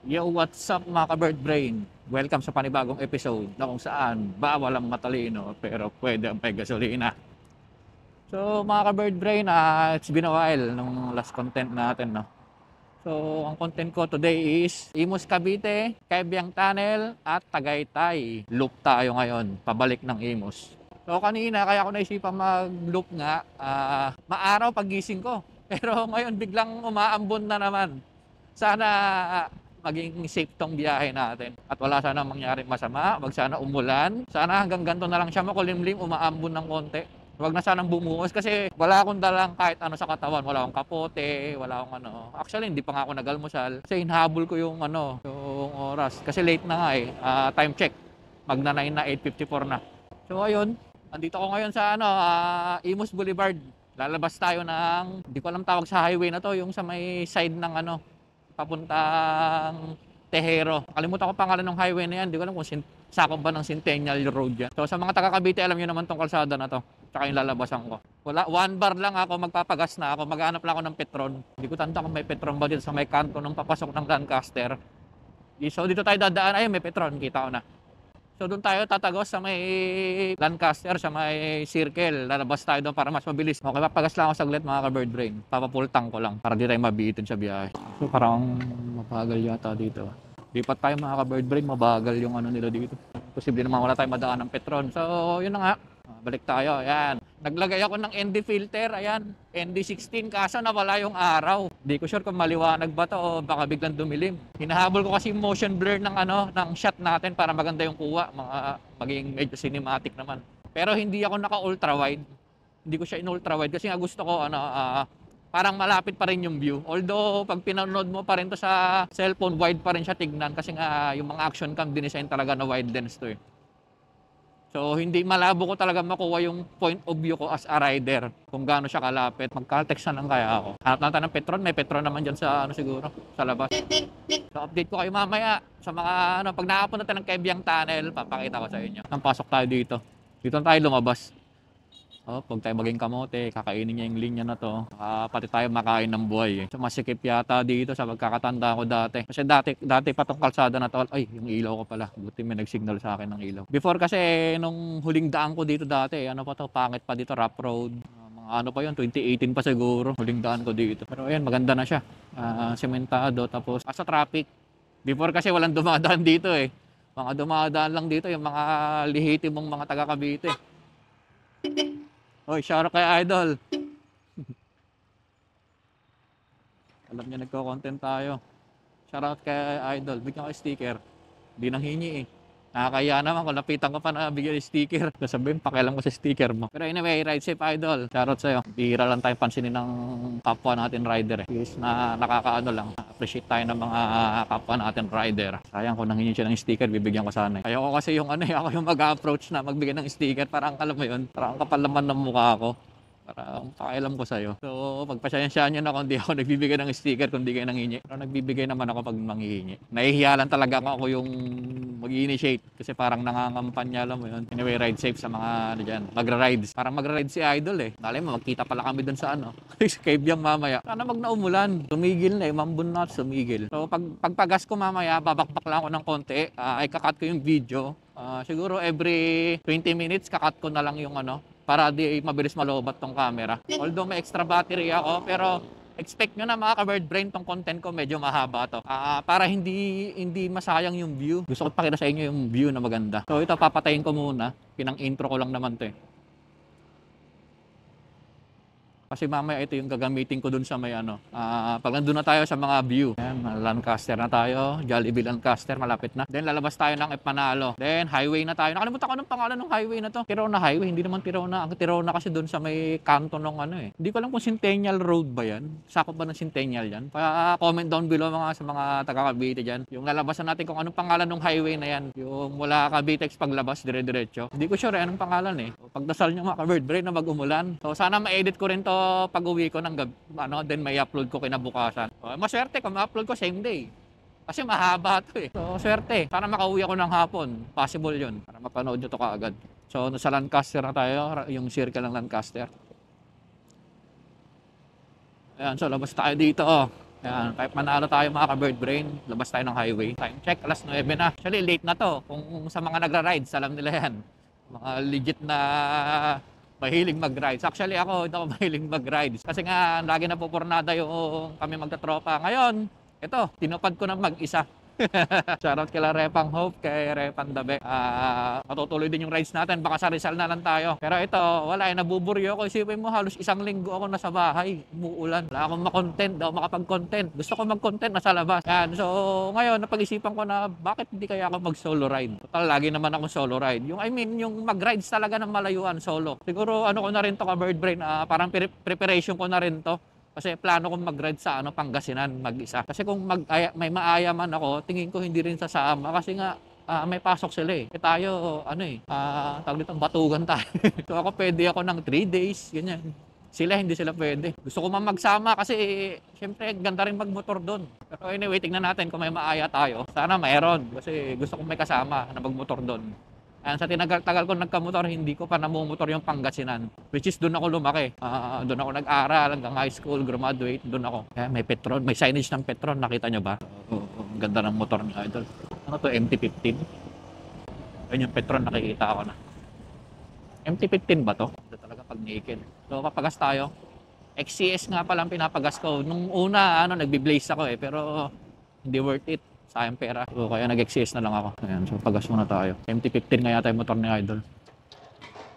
Yo, what's up mga ka-bird brain? Welcome sa panibagong episode na kung saan bawal ang matalino pero pwede ang may gasolina. So mga ka-bird brain, it's been a while nung last content natin, no? So ang content ko today is Imus Cavite, Cabiang Tunnel at Tagaytay. Loop tayo ngayon, pabalik ng Imus. So kanina kaya ko naisipan mag-loop nga, maaraw pagising ko. Pero ngayon biglang umaambon na naman. Sana maging safe tong biyahe natin at wala sana mangyaring masama, wag sana umulan, sana hanggang ganito na lang siya makulimlim, umaambon ng konti, wag na sanang bumuhos kasi wala akong dalang kahit ano sa katawan, wala akong kapote, wala akong ano, actually hindi pa nga ako nagalmusal kasi hinahabol ko yung ano, yung oras kasi late na nga time check, magna 9 na, 8:54 na. So ayun, andito ako ngayon sa ano, Imus Boulevard. Lalabas tayo ng, hindi ko alam tawag sa highway na to, yung sa may side ng ano, papuntang Tejero. Kalimutan ko pangalan ng highway na yan. Hindi ko alam kung sakop ba ng Centennial Road yan. So sa mga taga Cavite, alam nyo naman tong kalsada na to. Tsaka yung lalabasan ko. Wala, 1 bar lang ako, magpapagas na ako. Maghanap lang ako ng Petron. Hindi ko tanda kung may Petron ba dito sa may kanto nung papasok ng Lancaster. So dito tayo dadaan. Ayun, may Petron. Kita ko na. So doon tayo tatagos sa may Lancaster, sa may circle. Lalabas tayo doon para mas mabilis. Okay, papagas lang ako saglit mga ka-bird brain. Papapultang ko lang para di tayo mabitin sa biyahe. So parang mabagal yata dito. Lipat tayo mga ka-bird brain, mabagal yung ano nila dito. Posible naman wala tayong madaan ng Petron. So yun na nga. Balik tayo. Ayan. Naglagay ako ng ND filter. Ayan. ND16 kaso nawala yung araw. Hindi ko sure kung maliwanag ba to o baka biglang dumilim. Hinahabol ko kasi motion blur ng ano, ng shot natin para maganda yung kuha, maging medyo cinematic naman. Pero hindi ako naka ultra wide. Hindi ko siya in ultra wide kasi nga gusto ko ano, parang malapit pa rin yung view. Although pag pinanood mo pa rin to sa cellphone, wide pa rin siya tignan kasi nga yung mga action cam dinesign talaga na wide lens to eh. So, hindi malabo ko talaga makuha yung point of view ko as a rider kung gaano siya kalapit. Mag-caltex na lang kaya ako. Hanap natin ng Petron. May Petron naman dyan sa ano siguro, sa labas. So, update ko kayo mamaya sa mga ano. Pag nakapunta tayo ng Cabiang Tunnel, papakita ko sa inyo. Nang pasok tayo dito. Dito tayo lumabas. Oh, pag tayo maging kamote, kakainin niya yung linya na to. Pati tayo makain ng buhay. So, masikip yata dito sa pagkakatanda ko dati. Kasi dati pa tong kalsada na to. Ay, yung ilaw ko pala. Buti may nag-signal sa akin ng ilaw. Before kasi, nung huling daan ko dito dati, ano pa to, pangit pa dito, rough road. Mga ano pa yun, 2018 pa siguro. Huling daan ko dito. Pero ayan, maganda na siya. Sementado. Tapos, sa traffic. Before kasi walang dumadaan dito eh. Mga dumadaan lang dito, yung mga lihitimong mga taga Cavite. Hoy, shoutout kay Idol. Alam niya nagko-content tayo. Shoutout kay Idol. Bigyan ko sticker. Di nang hingi eh. Nakakaya naman kung lapitan ko pa na bigyan ng sticker. Sasabihin, pakialam ko sa sticker mo. Pero anyway, ride safe Idol. Shoutout sa'yo. Bihira lang tayong pansinin ng kapwa natin rider eh. Is na nakakaano lang. Appreciate tayo ng mga kapwa natin rider. Sayang kung nanghingi siya ng sticker, bibigyan ko sana eh. Ayoko kasi yung ano eh, ako yung mag-approach na magbigay ng sticker. Parang alam mo yun, parang kapal naman ng mukha ko. Para pakialam ko sa'yo. So, pagpasyensyahan nyo na kung di ako nagbibigay ng sticker kung di kayo nanghingi. Pero nagbibigay naman ako pag manghihingi. Nahihiya lang talaga ako yung mag-initiate kasi parang nangangampanya, alam mo yun. Anyway, ride safe sa mga ano dyan. Magra-rides. Parang magra-ride si Idol eh. Nalay mo, magkita pala kami dun sa ano. Sa Cabiang mamaya. Sana mag naumulan. Tumigil na eh. Mambun na at sumigil. So, pagpagas ko mamaya, babakbak lang ako ng konti. Ay kakat ko yung video. Siguro every 20 minutes, kakat ko na lang yung ano para di mabilis malobat tong camera. Although may extra battery ako, pero expect nyo na mga ka-bird brain tong content ko medyo mahaba to. Para hindi masayang yung view. Gusto ko pakita sa inyo yung view na maganda. So ito papatayin ko muna. Pinang intro ko lang naman to eh. Kasi mamaya ito yung gagamitin ko dun sa may ano. Pag nandun na tayo sa mga view. Ayan, Lancaster na tayo. Jollibee Lancaster, malapit na. Then lalabas tayo ng Epanalo. Then highway na tayo. Nakalimutan ko ng pangalan ng highway na to. Tirona Highway, hindi naman Tirona. Ang Tirona kasi dun sa may kanto ng ano eh. Hindi ko alam kung Centennial Road ba yan. Sakop ba ng Centennial yan? Comment down below mga sa mga taga Cavite dyan. Yung lalabasan natin kung anong pangalan ng highway na yan. Yung mula Cavitex paglabas, dire-diretso. Hindi ko sure anong pangalan eh. Pagdasal nyo mga ka-bird brain na mag-umulan. So sana ma-edit ko rin to pag-uwi ko ng gabi, then may upload ko kinabukasan. Maswerte kung ma-upload ko same day. Kasi mahaba to eh. So, swerte. Sana makauwi ako ng hapon. Possible yun. Para mapanood nyo to kaagad. So, sa Lancaster na tayo. Yung circle ng Lancaster. Ayan, so labas tayo dito. Ayan, kahit manalo tayo mga ka-bird brain, labas tayo ng highway. Time check, alas 9 na. Actually, late na to. Kung sa mga nagra-rides, alam nila yan. Mga legit na mahilig mag-rides. Actually, ako, hindi ako mahilig mag-rides. Kasi nga, lagi na pupurnada yung kami magtatropa. Ngayon, ito, tinupad ko na mag-isa. Shoutout kila Repang Hope, kay Repang Dabe. Matutuloy din yung rides natin. Baka sa Rizal na lang tayo. Pero ito, wala eh. Nabuburyo ako. Isipin mo, halos isang linggo ako nasa bahay. Umuulan. Wala akong makontent. Daw makapag-content. Gusto ko mag-content nasa labas. Yan. So, ngayon, napag-isipan ko na bakit hindi kaya ako mag-solo ride. Total, lagi naman ako solo ride. Yung mag-rides talaga ng malayuan solo. Siguro, ano ko na rin to ka-bird brain. Parang preparation ko na rin to. Kasi plano kong mag-ride sa Pangasinan mag-isa. Kasi kung may maaya man ako, tingin ko hindi rin sasama. Kasi nga, may pasok sila eh. Tayo, tawag dito, batugan tayo. So ako pwede ako ng 3 days, ganyan. Sila, hindi sila pwede. Gusto ko man magsama kasi, syempre, ganda rin magmotor doon. Pero anyway, tingnan natin kung may maaya tayo. Sana mayroon. Kasi gusto kong may kasama na magmotor doon. Sa tinagal-tagal ko nagkamotor, hindi ko pa namumotor yung Pangasinan. Which is doon ako lumaki. Doon ako nag-aral hanggang high school, graduate, doon ako. May Petron, may signage ng Petron, nakita nyo ba? Ganda ng motor ni Idol. Ano to, MT-15? Ayun yung Petron, nakikita ako na. MT-15 ba to? Ito talaga pag naked. So, papagas tayo. XCS nga palang pinapagas ko. Nung una, nagbi-blaze ako eh, pero hindi worth it. Sayang pera. So, kaya nag-XCS na lang ako. Ayan, so pagas muna tayo. MT-15 nga yata yung motor ni Idol.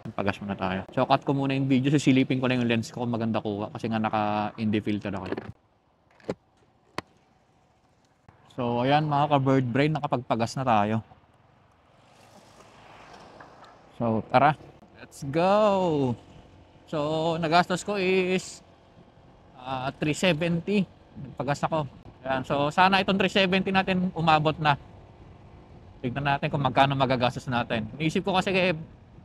Pagas muna tayo. So, cut ko muna yung video. Sisilipin ko lang yung lens ko kung maganda kuha. Kasi nga naka-indie filter ako. So, ayan mga ka-bird brain, nakapagpagas na tayo. So, tara. Let's go! So, nagastos ko is 370. Nagpagas ako. Ayan, so sana itong 370 natin umabot na. Tignan natin kung magkano magagastos natin. Iniisip ko kasi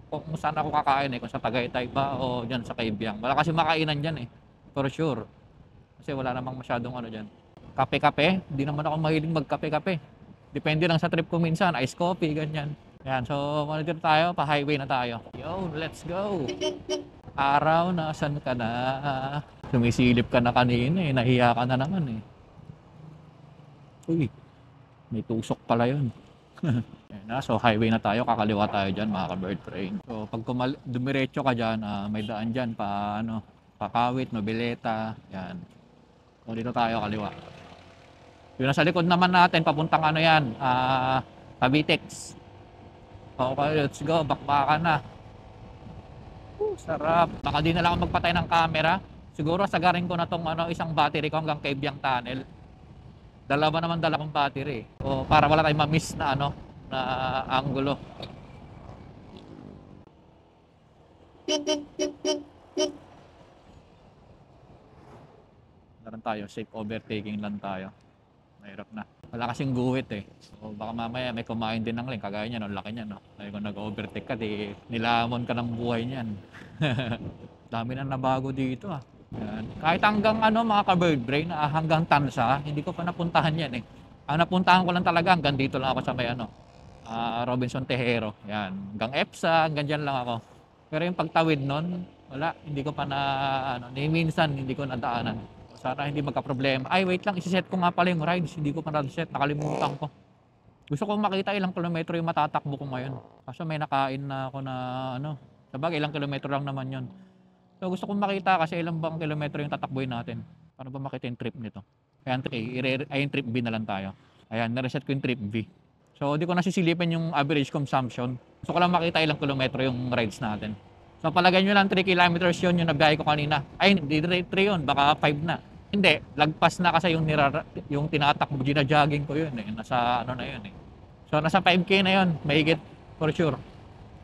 kung saan ako kakain kung sa Tagaytay ba o dyan sa Kaibyang. Wala kasi makainan dyan for sure. Kasi wala namang masyadong dyan. Kape-kape, hindi naman ako mahilig magkape-kape. Depende lang sa trip ko minsan, ice coffee, ganyan. Ayan, so monitor tayo, pa-highway na tayo. Yo, let's go! Araw, nasan ka na? Sumisilip ka na kanina nahiya ka na naman Uy, may tusok pala yun. So highway na tayo, kakaliwa tayo dyan mga ka-bird brain. So pag dumiretso ka dyan, may daan dyan Pakawit, Nobileta, yan. So dito tayo kaliwa. Yung nasa likod naman natin, papuntang Cavitex. Okay, let's go, bakbakan na. Sarap. Baka di na lang ako magpatay ng camera. Siguro sagarin ko na tong isang battery ko hanggang Kaibyang Tunnel. Dalawa naman dala kong battery. O para wala tayong ma-miss na na angulo. Naran tayo, safe overtaking lang tayo. Mahirap na. Wala kasing guhit So baka mamaya may kumain din ng link. Kagaya niya, laki niya Kung nag-overtake ka, nilamon ka ng buhay niyan. Dami na nabago dito Yan. Kahit hanggang mga ka-bird brain, hanggang Tansa, hindi ko pa napuntahan yan Ang napuntahan ko lang talaga hanggang dito lang ako sa may Robinson Tejero. Yan. Hanggang EPSA, hanggang dyan lang ako. Pero yung pagtawid nun, wala, hindi ko pa ni minsan hindi ko nadaanan. Sana hindi magka-problema. Ay, wait lang, isi-set ko nga pala yung rides. Hindi ko pa na-set, nakalimutan ko. Gusto ko makita ilang kilometro yung matatakbo ko ngayon. Kaso may nakain na ako na sabagay ilang kilometro lang naman yon. So gusto kong makita kasi ilang bang kilometro yung tatakbuhin natin. Paano ba makita yung trip nito? Ayan, yung trip B na lang tayo. Ayan, na-reset ko yung trip B. So di ko nasisilipin yung average consumption. Gusto ko lang makita ilang kilometro yung rides natin. So palagay nyo lang 3 kilometers yun yung nabiyahe ko kanina. Ay, hindi 3 yun, baka 5 na. Hindi, lagpas na kasi yung tinatakbo, gina-jogging ko yun Nasa na yun So nasa 5K na yun, mahigit for sure.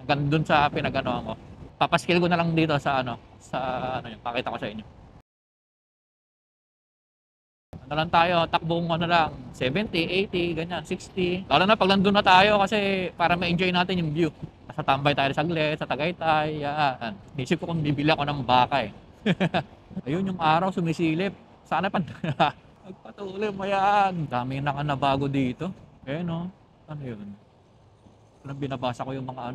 Hanggang dun sa pinaganoan ko. Papaskill ko na lang dito sa yung pakita ko sa inyo. Lang tayo, takbong lang, 70, 80, ganyan, 60. Lalo na pag nandun na tayo kasi para ma-enjoy natin yung view. Nasa tambay tayo sa Saglit, sa Tagaytay, yan. Isip ko kung bibili ako ng baka Ayun yung araw sumisilip. Sana pa magpatuloy mo yan. Dami na nabago dito. Ano yun? Parang binabasa ko yung mga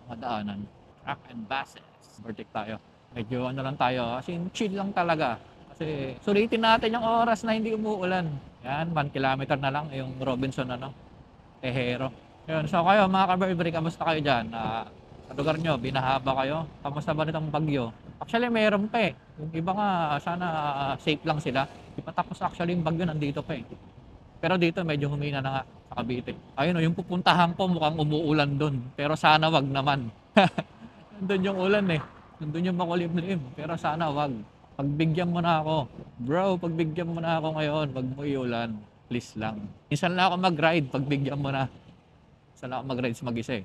mga daanan. Truck and buses. Overtake tayo. Medyo lang tayo. As in, chill lang talaga. Kasi sulitin natin yung oras na hindi umuulan. Yan, 1 kilometer na lang yung Robinson Tejero. Yun, so kayo mga ka-Burberry, kamusta kayo dyan? Sa lugar nyo, binahaba kayo? Kamusta ba nitong bagyo? Actually, meron pa eh. Yung iba nga, sana safe lang sila. Di pa tapos actually yung bagyo, nandito pa eh. Pero dito, medyo humina na nga sa Cavite. Ayun o, yung pupuntahan ko mukhang umuulan doon. Pero sana wag naman. Nandun yung ulan eh. Nandun yung makulimlim. Pero sana wag. Pagbigyan mo na ako. Bro, pagbigyan mo na ako ngayon. Wag mo iulan. Please lang. Minsan lang ako mag-ride. Pagbigyan mo na. Minsan lang ako mag-ride sa mag-isa eh.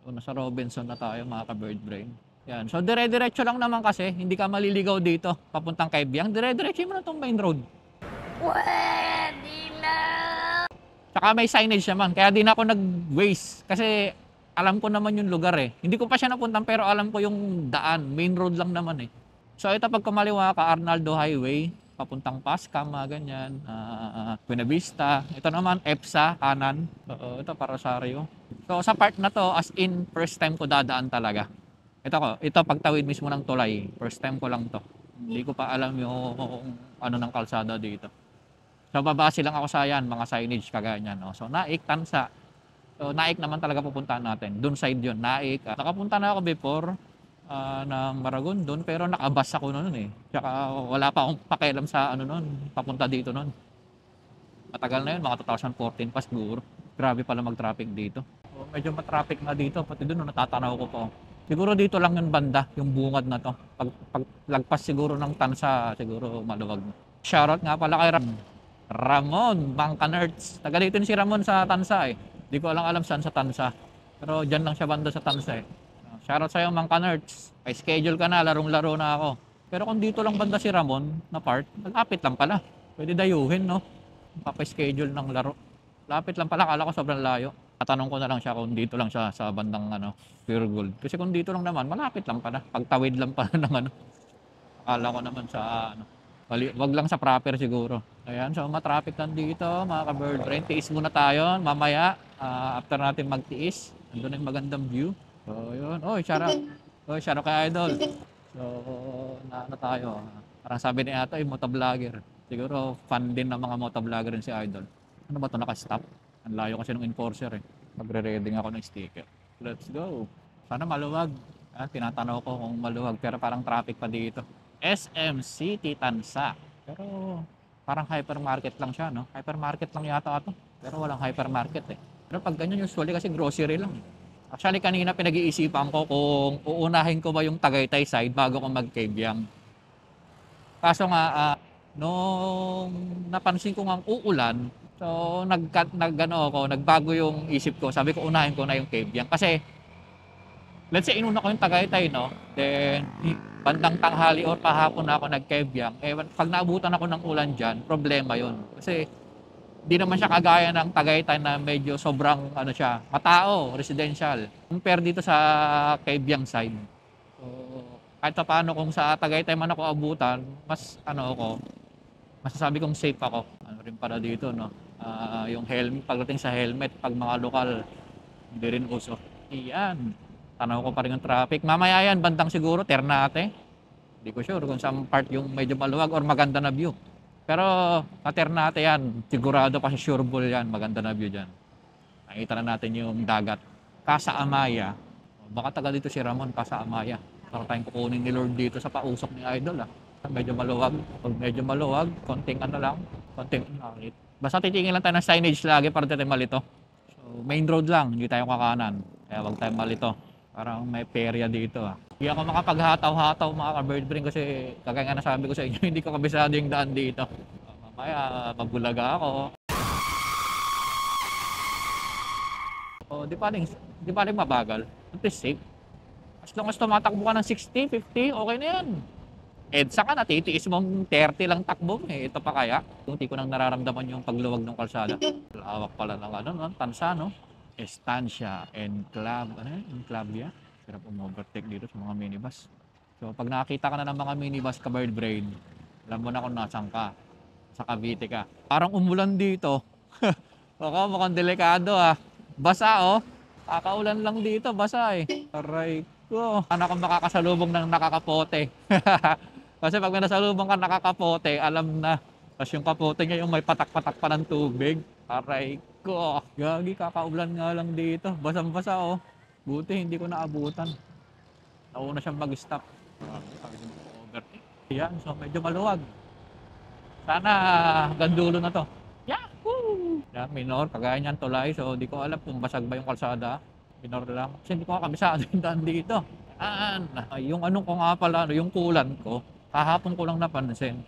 So, nasa Robinson na tayo mga ka-bird brain. Yan. So, dire-diretso lang naman kasi. Hindi ka maliligaw dito. Papuntang Kaibiyang. Dire-diretso mo na itong main road. Pwede na! Tsaka may signage naman. Kaya di na ako nag-waste. Kasi alam ko naman yung lugar eh. Hindi ko pa siya napuntan pero alam ko yung daan. Main road lang naman eh. So ito pag kumaliwa ka, Arnaldo Highway, papuntang Pascam, ganyan, Buena Vista. Ito naman, EPSA, kanan. Ito, Rosario. So sa part na to, as in, first time ko dadaan talaga. Ito pagtawid mismo ng tulay. First time ko lang to. Hindi ko pa alam yung ano ng kalsada dito. So babase lang ako sa yan, mga signage kaganyan. No? So Naik, Tansa. So Naik naman talaga pupuntahan natin. Doon side yun, Naik. Nakapunta na ako before ng Maragondon pero nakabas ako noon eh. Tsaka wala pa akong pakialam sa ano noon, papunta dito noon. Matagal na yun, mga 2014 pa siguro. Grabe pala mag-traffic dito. So, medyo ma-traffic na dito, pati doon natatanaw ko pa. Siguro dito lang yung banda, yung bungad na to. Pag lagpas siguro ng Tansa, siguro maluwag. Shoutout nga pala kay Ramon Bangka Nerds. Taga dito si Ramon sa Tansa eh. Di ko alam saan sa Tansa. Pero dyan lang siya banda sa Tansa eh. Shoutout sa'yo Bangka Nerds. May schedule ka na, larong-laro na ako. Pero kung dito lang banda si Ramon na part, malapit lang pala. Pwede dayuhin no. Papa-schedule ng laro. Lapit lang pala, kala ko sobrang layo. Tatanong ko na lang siya kung dito lang siya sa bandang Pure Gold. Kasi kung dito lang naman, malapit lang pala. Pagtawid lang pala ng Akala ko naman sa wag lang sa proper siguro. Ayan, so matraffic lang dito, mga ka-bird brain. Tiis muna tayo, mamaya, after natin magtiis, nandun yung magandang view. So, yun. Shout out kay Idol. So, tayo. Parang sabi ni Ato, yung motovlogger. Siguro, fan din ng mga motovlogger rin si Idol. Ano ba ito? Naka-stop? Ang layo kasi ng enforcer eh. Magre-reading ako ng sticker. Let's go. Sana maluwag. Tinatanaw ko kung maluwag. Pero parang traffic pa dito. SM City Tansa. Pero parang hypermarket lang siya, no? Hypermarket lang yata ito. Pero walang hypermarket eh. Pero pag ganyan usually kasi grocery lang. Actually kanina pinag-iisipan ko kung uunahin ko ba yung Tagaytay side bago ko mag-Kaibiyang. Kaso nga, nung napansin ko nga uulan, so nagbago yung isip ko. Sabi ko unahin ko na yung Kaibiyang. Kasi let's say inuna ko yung Tagaytay, no? Then bandang tanghali or pahapon na ako nag-Kaibiyang. Pag naabutan ako ng ulan dyan, problema yon. Kasi di naman siya kagaya ng Tagaytay na medyo sobrang matao, residential. Compare dito sa Kaibiyang side. So, kahit paano kung sa Tagaytay man ako abutan, mas masasabi kong safe ako. Ano rin para dito, no? Yung helmet, pagdating sa helmet, pag mga lokal, hindi rin uso. Iyan. Tanaw ko pa rin yung traffic. Mamaya yan, bandang siguro, Ternate. Hindi ko sure kung saan part yung medyo maluwag or maganda na view. Pero sa Ternate yan, sigurado pa si Sureball yan, maganda na view dyan. Nakita na natin yung dagat. Casa Amaya. Baka taga dito si Ramon, Casa Amaya. Para tayong kukunin ni Lord dito sa pausok ni Idol. Medyo maluwag. Pag medyo maluwag, konting basta titingin lang tayo ng signage lagi para tayo malito. So, main road lang, hindi tayo kakanan. Kaya wag tayo malito. Parang may perya dito. Hindi ako makapaghataw-hataw mga ka-bird brain kasi kagaya nga nasabi ko sa inyo, hindi ko kabisado yung daan dito. Mamaya, mabulaga ako. Di paling mabagal. At least safe. As long as tumatakbo ka ng 60, 50, okay na yan. EDSA ka na, titiis mong 30 lang takbo mo eh. Ito pa kaya? Hindi ko nang nararamdaman yung pagluwag ng kalsada. Lawak pala ng Tansa, no? Estancia, Enclave, Enclavia. Hirap overtake dito sa mga minibus. So pag nakakita ka na ng mga minibus ka-bird brain, alam mo na kung nasan ka. Sa Cavite ka. Parang umulan dito. Baka mukhang delikado Basa Kakaulan lang dito, basa eh. Aray ko. Ano kung makakasalubong ng nakakapote. Kasi pag may nasalubong ka nakakapote, alam na. Tapos yung kapote niya yung may patak-patak pa ng tubig. Aray ko. Gagi, kakaulan nga lang dito. Basang-basa oh. Buti hindi ko naabutan. Nauna siyang mag-stop. Overtake. Yan, so medyo maluwag. Sana hanggang dulo na to. Yahoo! Yan, minor, kagaya niyan tulay. So di ko alam kung basag ba yung kalsada. Minor lang. Kasi hindi ko kabisado yung daan dito. Yung anong ko nga pala, yung kulan ko, kahapon ko lang napansin.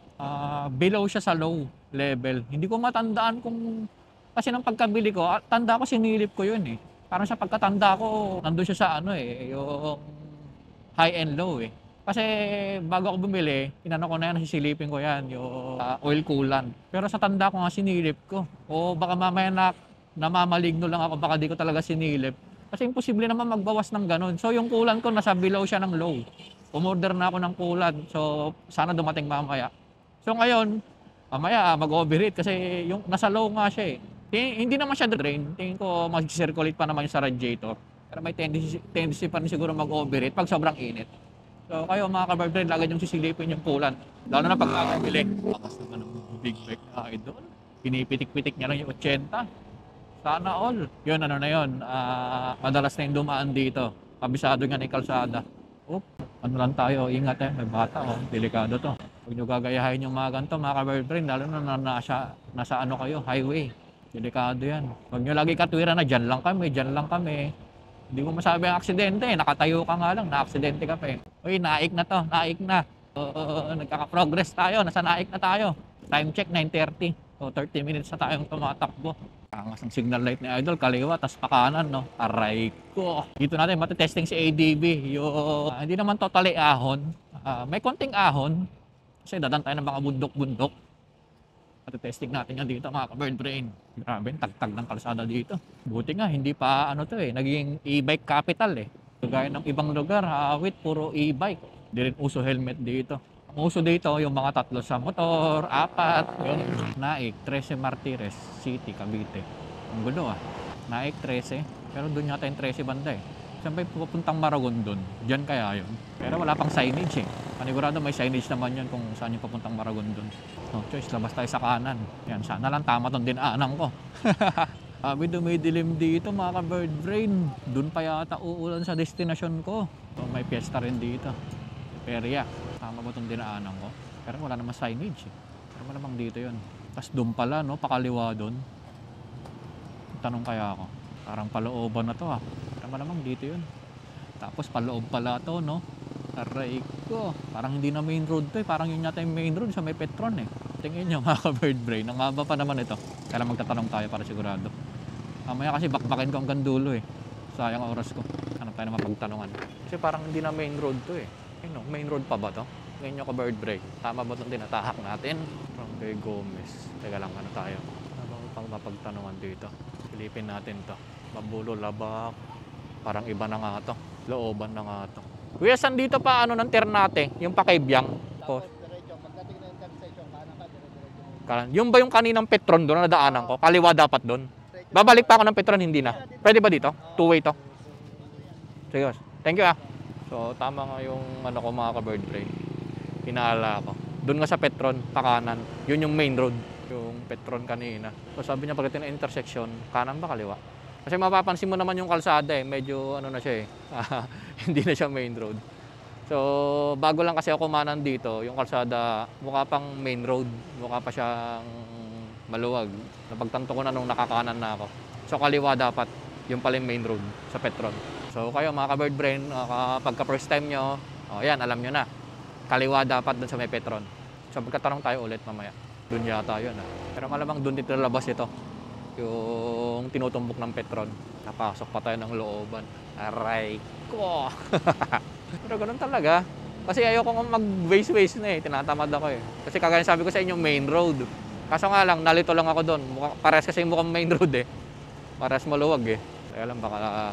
Below siya sa low level. Hindi ko matandaan kung, kasi nang pagkabili ko, tanda ko sinilip ko yun eh. Parang sa pagkatanda ko, nandun siya sa ano eh, yung high and low eh. Kasi bago ako bumili, inano ko na yan, sisilipin ko yan, yung oil coolant. Pero sa tanda ko nga sinilip ko. O baka mamaya namamaligno lang ako, baka di ko talaga sinilip. Kasi imposible naman magbawas ng ganun. So yung coolant ko nasa below siya ng low. Umorder na ako ng coolant. So sana dumating mamaya. So ngayon, mamaya mag-overheat kasi yung nasa low nga siya eh. Hindi naman siya drain. Tingin ko mag-circulate pa naman sa radiator. Pero may tendency pa rin siguro mag-overheat pag sobrang init. So kayo mga ka-bird brain, lagay yung sisilipin yung coolant. Lalo na pag kakabili. Bakas naman ng big bike na idol. Pinipitik-pitik niya lang yung 80. Sana all. Yun, ano na yun. Madalas na yung dumaan dito. Kabisado nga ni kalsada. Ano lang tayo, ingat eh. May bata oh. Delikado to. Huwag nyo gagayahin yung mga ganito, mga ka-bird brain. Lalo na nasa ano kayo, highway. Delikado yan. Huwag nyo lagi katwiran na dyan lang kami, dyan lang kami. Hindi mo masabi ang aksidente eh. Nakatayo ka nga lang, na-aksidente ka pa eh. Uy, naik na to, naik na. Nagkaka-progress tayo, nasa naik na tayo. Time check, 9:30. So 30 minutes na tayong tumatakbo. Angas ng signal light ni Idol, kaliwa, tas pakanan, no? Aray ko. Dito natin matitesting si ADB. Hindi naman totally ahon. May konting ahon. Kasi dadan tayo ng mga bundok-bundok. Matitesting natin yan dito, mga ka-bird brain. Grabe, tagtag ng kalsada dito. Buti nga, hindi pa ano to eh, naging e-bike capital eh. Gaya ng ibang lugar, awit, puro e-bike. Hindi rin uso helmet dito. Ang uso dito, yung mga 3 sa motor, 4, yun. Naik, 13 Martires City, Cavite. Ang gulo ah. Naik, 13. Pero doon yata yung 13 banda eh. Saan ba pupuntang Maragon doon? Diyan kaya yun. Pero wala pang signage eh. Panigurado may signage naman yun kung saan yung papuntang Maragon doon. No choice, labas tayo sa kanan. Yan, sana lang tama tong dinaanan ko. Sabi dumidilim dito mga ka-bird brain. Doon pa yata uulan sa destination ko. So, may piyesta rin dito. Peria. Tama ba itong dinaanan ko? Pero wala naman signage eh. Pero malamang dito yun. Tapos doon pala, no? Pakaliwa doon. Tanong kaya ako. Parang palooban na to ah. Pero malamang dito yun. Tapos paloob pala to, no? Aray ko. Parang hindi na main road to eh. Parang yun yata yung main road sa may Petron eh. Tingin nyo mga ka-bird brain. Ang haba pa naman ito. Kaya magtatanong tayo para sigurado. Mamaya kasi bakbakin ko hanggang dulo eh. Sayang oras ko. Hanap tayo na mapagtanungan. Kasi parang hindi na main road to eh. No, main road pa ba to? Ngayon yung ka-bird brain. Tama ba itong tinatahak natin? From kay Gomez. Teka lang, ano tayo? Ano pang mapagtanungan dito? Silipin natin to. Mabulo, Labak. Parang iba na nga to. Looban na nga to. Kuya, saan dito pa ano ng Ternate? Yung Pakaibyang? Yung ba yung kaninang Petron doon na nadaanan ko? Kaliwa dapat doon. Babalik pa ako ng Petron, hindi na. Pwede ba dito? Two-way to. Sige, thank you ah. So, tama nga yung ano ko mga ka-bird brain. Pinaala ko. Doon nga sa Petron, pakanan. Yun yung main road. Yung Petron kanina. So, sabi niya pagdating na intersection, kanan ba kaliwa? Kasi mapapansin mo naman yung kalsada eh. Medyo ano na siya eh. Hindi na siya main road. So, bago lang kasi ako kumanan dito, yung kalsada mukha pang main road. Mukha pa siyang maluwag. Napagtanto ko na nung nakakanan na ako. So, kaliwa dapat. Yung pala yung main road sa Petron. So kayo mga ka-bird brain, pagka first time nyo, yan, alam nyo na. Kaliwa dapat dun sa may Petron. So pagkatanong tayo ulit mamaya. Dun yata yun. Pero malamang dun dito labas ito. Yung tinutumbok ng Petron. Napasok pa tayo ng looban. Aray ko. Pero ganun talaga. Kasi ayoko mag-waste na eh. Tinatamad ako eh. Kasi kagaya sabi ko sa inyo, main road. Kaso nga lang, nalito lang ako dun. Pares kasi mukhang main road eh. Pares maluwag eh. Kaya lang baka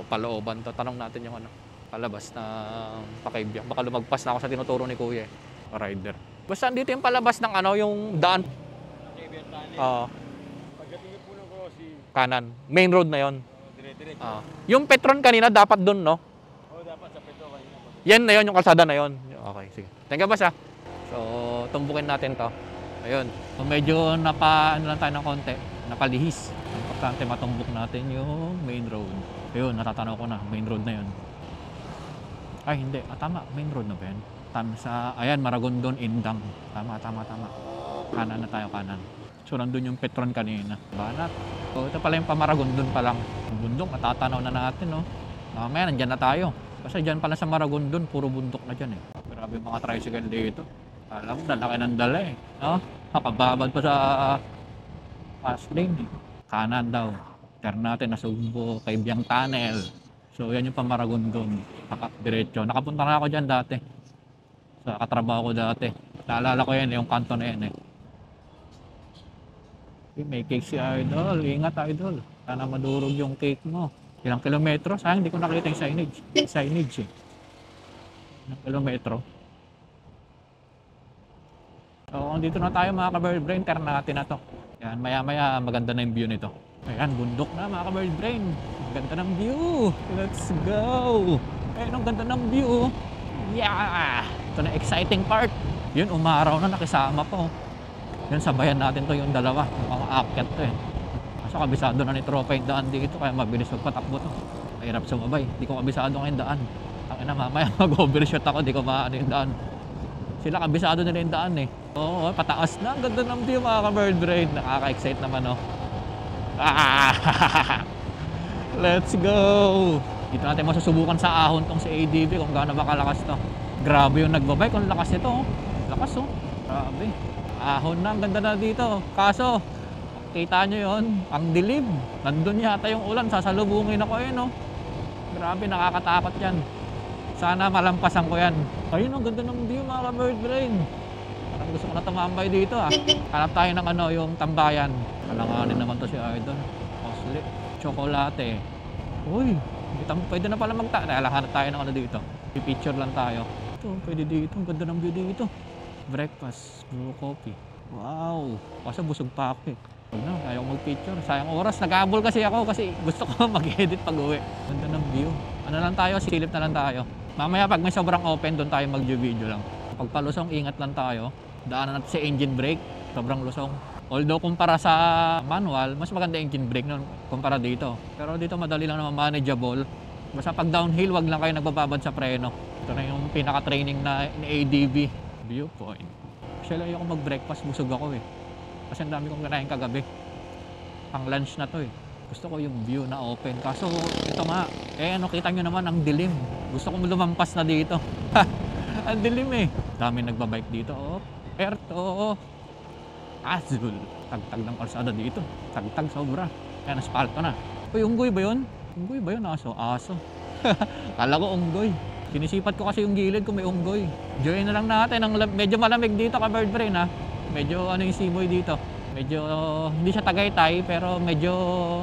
palooban to. Tanong natin yung ano, palabas ng Pakaibyang. Baka lumagpas na ako sa tinuturo ni Kuya eh. Rider. Basta dito yung palabas ng ano, yung daan. Pagdating po ng crossing. Kanan. Main road na yon. Dire-diretso. Yung Petron kanina dapat doon, no? Dapat sa Petron kanina. Yan na yon, yung kalsada na yon. Okay, sige. Thank you, boss ah. So, tumbukin natin to. Ayun. So, medyo ano lang tayo ng konti. Napalihis. Importante matumbok natin yung main road. Ayun, natatanaw ko na. Main road na yun. Ay, hindi. Tama. Main road na ba yan? Ayan, Maragondon, Indang. Tama. Kanan na tayo, kanan. So, nandun yung Petron kanina. Banat. So, ito pala yung Pamaragondon pa lang. Yung bundok, natatanaw na natin, no? Mamaya, nandyan na tayo. Kasi dyan pala sa Maragondon, puro bundok na dyan, eh. Grabe yung mga tricycle dito. Alam mo, lalaki ng dala, eh. No? Nakababad pa sa fast lane, eh. Kanan daw. Turn natin, Nasugbo, Kaibyang Tunnel. So, yan yung Pamaragondon. Diretso. Nakapunta na ako dyan dati. Sa katrabaho ko dati. Naalala ko yan, yung kanto na yan, eh. May cake si Idol. Ingat, Idol. Sana madurog yung cake mo. Ilang kilometro? Sayang, hindi ko nakita yung signage. Signage, eh. Ilang kilometro? So, dito na tayo mga ka-bird brain. Turn natin na to. Yan, maya-maya maganda na yung view nito. Ayan, bundok na mga ka-bird brain. Ganda ng view. Let's go. Ayan, ang ganda ng view. Yeah! Ito na exciting part. Yun, umaraw na, nakisama pa. Yun, sabayan natin to yung dalawa. Mga aakyat to, eh. Kaso kabisado na ni tropa yung daan dito, kaya mabilis magpatakbo to. Mahirap sumabay. Di ko kabisado ngayong daan. Tangina, mamaya mag-overshoot ako, di ko maano yung daan. Sila kabisado nila yung daan, eh. Oo, pataas na. Ang ganda ng view mga ka-bird brain. Nakaka-excite naman, oh. Let's go! Dito natin masusubukan sa ahon tong si ADV kung gaano ba kalakas to. Grabe yung nagbabike, ang lakas nito, oh. Lakas, oh. Grabe. Ahon na, ang ganda na dito. Kaso, kita nyo yon, ang dilim. Nandun yata yung ulan, sasalubungin ako, no? Grabe, nakakatakot yan. Sana malampasan ko yan. Ayun, ang ganda ng view mga ka-bird brain. Parang gusto ko na tumambay dito, ah. Hanap tayo ng ano, yung tambayan. Kalanganin naman to si Idol. Costly. Chocolate. Uy, pwede na pala hanap tayo ng ano dito. Pipicture lang tayo. Ito, pwede dito. Ang ganda ng view dito. Breakfast, brew coffee. Wow. Kasi busog pa ako, eh. Huwag na, ayaw mag-picture. Sayang oras. Nag-aabol kasi ako kasi gusto ko mag-edit pag uwi. Ganda ng view. Ano lang tayo, silip na lang tayo. Mamaya pag may sobrang open, doon tayo mag-video lang. Pag palusong, ingat lang tayo. Daanan natin sa engine brake. Sobrang lusong. Although kumpara sa manual, mas maganda engine brake nun kumpara dito. Pero dito madali lang naman manageable. Basta pag downhill, wag lang kayo nagbababad sa preno. Ito na yung pinaka-training na ADV. Viewpoint. Actually, ayoko mag-breakfast. Busog ako, eh. Kasi ang dami kong kinain kagabi. Pang lunch na to, eh. Gusto ko yung view na open. Kaso, ito nga. Ano, kita nyo naman, ang dilim. Gusto kong lumampas na dito. Ang dilim, eh. Dami nagbabike dito, oh. Perto. Azul. Tagtag ng kalsada dito. Tagtag sobra. Kaya naspalto na. Uy, unggoy ba yun? Unggoy ba yun? Aso. Kala ko unggoy. Sinisipat ko kasi yung gilid kung may unggoy. Join na lang natin. Medyo malamig dito ka-bird brain, ha. Medyo ano yung simoy dito. Medyo hindi siya Tagaytay pero medyo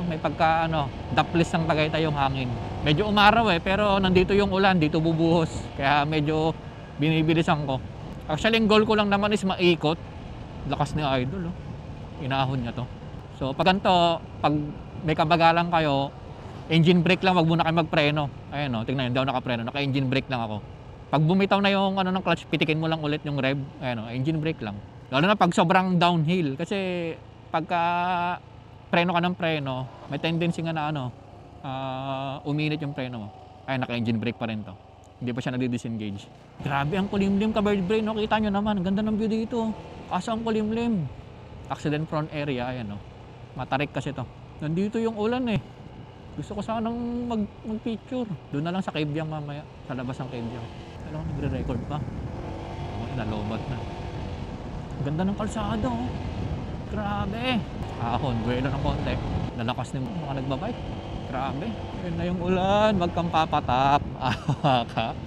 may pagka daplis ng Tagaytay yung hangin. Medyo umaraw, eh, pero nandito yung ulan, dito bubuhos. Kaya medyo binibilisan ko. Actually, yung goal ko lang naman is maikot. Lakas ni Idol, oh. Inahon niya to. So pag ganito, pag may kabagalan kayo, engine brake lang, wag muna kayo magpreno. Ayun, oh, tingnan, hindi ako nakapreno, naka-engine brake lang ako. Pag bumitaw na yung ng clutch, pitikin mo lang ulit yung rev. Ayun, oh, engine brake lang. Lalo na pag sobrang downhill kasi pagka preno ka ng preno, may tendency nga na uminit yung preno mo. Ay, naka-engine brake pa rin to. Hindi pa siya nadi-disengage. Grabe ang kulimlim ka-bird brain, no? Kita nyo naman, ang ganda ng view dito. Kaso ang kulimlim. Accident prone area, ayan, no? Matarik kasi to. Nandito yung ulan, eh. Gusto ko sanang mag-picture. Doon na lang sa Kaibyang mamaya, sa labas ng Kaibyang. Alam ko, nagre-record pa. Nalobat na. Ganda ng kalsada, oh. Grabe. Ahon, buwelo ng konti. Lalakas ng mga nagbabike. Grabe. Yun na yung ulan. Wag kang papatap.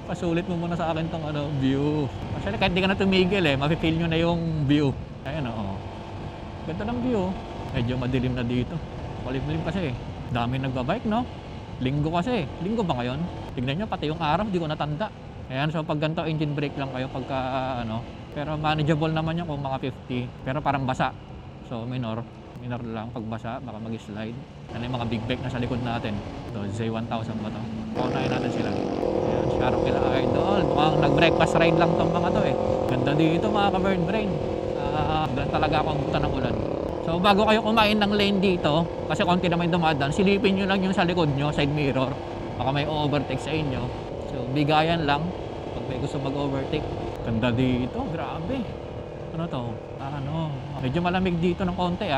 Pasulit mo muna sa akin tong view. Actually, kahit di ka na tumigil, eh, mapipil nyo na yung view. Ayan, oh. Ganda ng view. Medyo madilim na dito. Malimlim kasi, eh. Dami nagbabike, no? Linggo kasi. Linggo ba ngayon? Tignan nyo, pati yung araw, di ko natanda. Ayan, so pag ganito, engine brake lang kayo pagka Pero manageable naman yung kung mga 50. Pero parang basa. So minor lang pag basa, baka mag-slide. Ano yung mga big bike na sa likod natin. Ito, Z1000 ba ito? Paunahin natin sila. Ayan, Sharok kila Idol. Mukhang nag-breakfast ride lang tong mga to, eh. Ganda dito mga ka-bird brain. Ganun talaga ako abutan ng ulan. So bago kayo kumain ng lane dito, kasi konti naman yung dumadaan, silipin nyo lang yung sa likod nyo, side mirror. Baka may overtake sa inyo. So bigayan lang pag may gusto mag-overtake. Ganda dito, grabe. Ano to? Medyo malamig dito ng konti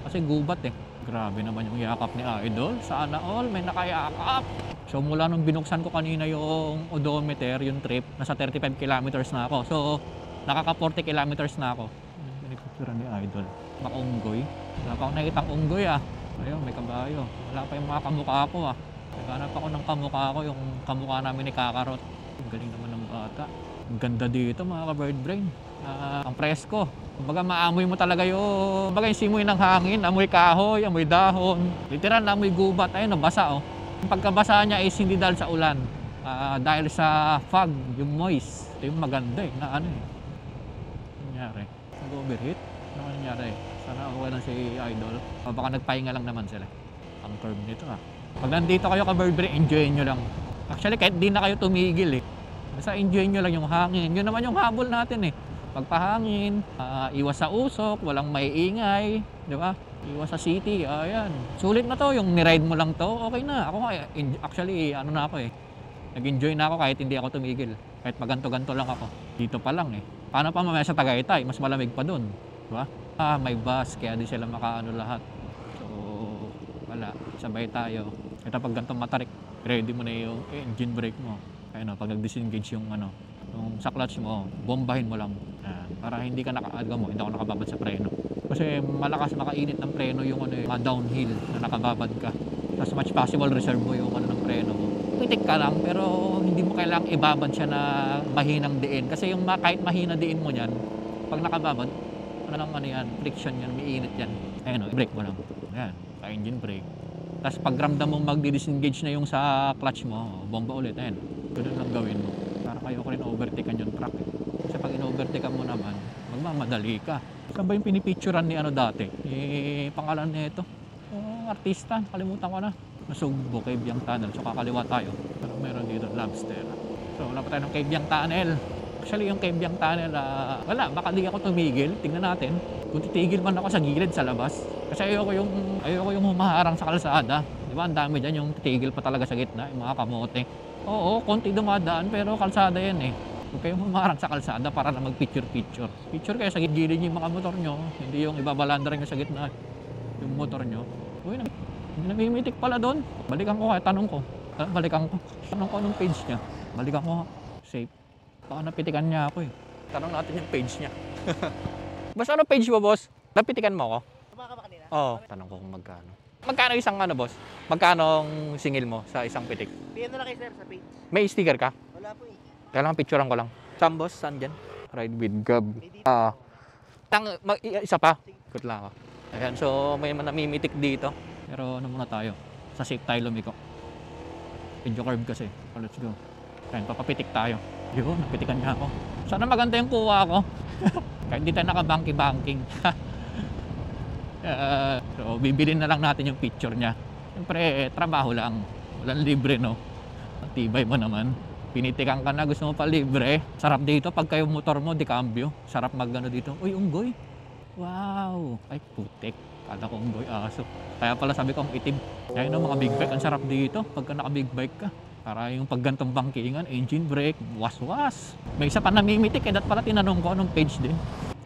kasi gubat Grabe naman yung yakap ni Idol. Sana all may nakayakap. So mula nung binuksan ko kanina yung odometer, yung trip, nasa 35 kilometers na ako. So nakaka 40 kilometers na ako. Pinicture ni Idol. Unggoy. Wala pa akong nakitang unggoy Ayun, may kabayo. Wala pa yung mga kamukha ko Naghanap ako ng kamukha ko, yung kamukha namin ni Kakarot. Ang galing naman ng bata. Ang ganda dito mga ka-bird brain. Ang presko. Kumbaga maamoy mo talaga yung simoy ng hangin, amoy kahoy, amoy dahon. Literal na amoy gubat. Ayun, nabasa Yung pagkabasa niya is hindi dahil sa ulan. Dahil sa fog, yung moist. Ito yung maganda na nangyari. Nag-overheat? Ano nangyari? Sana okay lang si Idol. Baka nagpahinga lang naman sila. Ang curve nito Pag nandito kayo ka-bird brain, enjoy nyo lang. Actually, kahit di na kayo tumigil Basta enjoy nyo lang yung hangin. Yun naman yung habol natin Pagpahangin, iwas sa usok, walang maiingay, di ba? Iwas sa city, ayan. Sulit na to, yung niride mo lang to, okay na. Ako actually, na ako nag-enjoy na ako kahit hindi ako tumigil. Kahit maganto-ganto lang ako. Dito pa lang Paano pa mamaya sa Tagaytay? Mas malamig pa dun, di ba? May bus, kaya di sila makaano lahat. So, wala, sabay tayo. Ito pag ganito matarik, ready mo na yung engine brake mo. Ayun pag nag-disengage yung yung sa clutch mo, bombahin mo lang. Para hindi ka hindi ako nakababad sa preno. Kasi malakas makainit ng preno yung mga downhill na nakababad ka. As much possible reserve mo yung ng preno mo. Pitik ka lang pero hindi mo kailangang ibabad siya na mahinang diin. Kasi yung kahit mahina diin mo niyan, pag nakababad, yan, friction yan, may init yan. Ayun brake mo lang. Ayan, engine brake. Tapos pag ramdam mo magdi-disengage na yung sa clutch mo, bomba ulit. Ayun, ganun lang gawin mo. Para kayo ko rin overtakean yung truck Kasi pag in-overtakean mo naman, magmamadali ka. Saan ba yung pinipicturean ni dati? Pangalan nito. Artista, kalimutan ko na. Nasugbo, Cabyang Tunnel. So kakaliwa tayo. Pero meron dito, Lobster. So wala pa tayo ng Cabyang Tunnel. Actually yung Cabyang Tunnel, wala, baka di ako tumigil. Tingnan natin. Kung titigil man ako sa gilid, sa labas. Kasi ayoko yung humaharang sa kalsada. Di ba, ang dami dyan yung titigil pa talaga sa gitna, yung mga kamote. Oo, konti dumadaan pero kalsada yan Huwag kayong humarang sa kalsada para na mag-picture-picture. Picture kayo sa gilid yung mga motor nyo, hindi yung ibabalanda rin nyo sa gitna yung motor nyo. Uy, namimitik pala doon. Balikan ko tanong ko. Tanong ko anong page niya. Balikan ko safe. Baka napitikan niya ako Tanong natin yung page niya. Boss, ano page mo, boss? Napitikan mo ako? Tumaka ba kanina? Oo. Tanong ko kung magkano. Magkano isang boss? Magkano ang singil mo sa isang pitik? PM na lang kayo sir sa page. May sticker ka? Wala po Kailangan picturean ko lang. Saan boss? Saan dyan? Ride with Gab. Isa pa. Good lang ako. Ayan, so may namimitik dito. Pero ano muna tayo? Sa safe tayo lumiko. Video curve kasi. So, let's go. Ayan, papapitik tayo. Yun, napitikan niya ako. Sana maganda yung kuha ko. Kahit hindi tayo nakabanking-banking. So, bibilin na lang natin yung picture niya. Siyempre, trabaho lang. Walang libre, no? Ang tibay mo naman. Pinitikan ka na, gusto mo pa libre. Sarap dito pag kayo motor mo, di cambio. Sarap magano dito. Uy, unggoy. Wow. Ay, putik. Kala ko unggoy, aso. Kaya pala sabi ko ang itim. Kaya no, mga big bike, ang sarap dito pagka naka-big bike ka. Para yung paggantong bangkingan, engine brake, was-was. May isa pa namimitik, dat pala tinanong ko anong page din.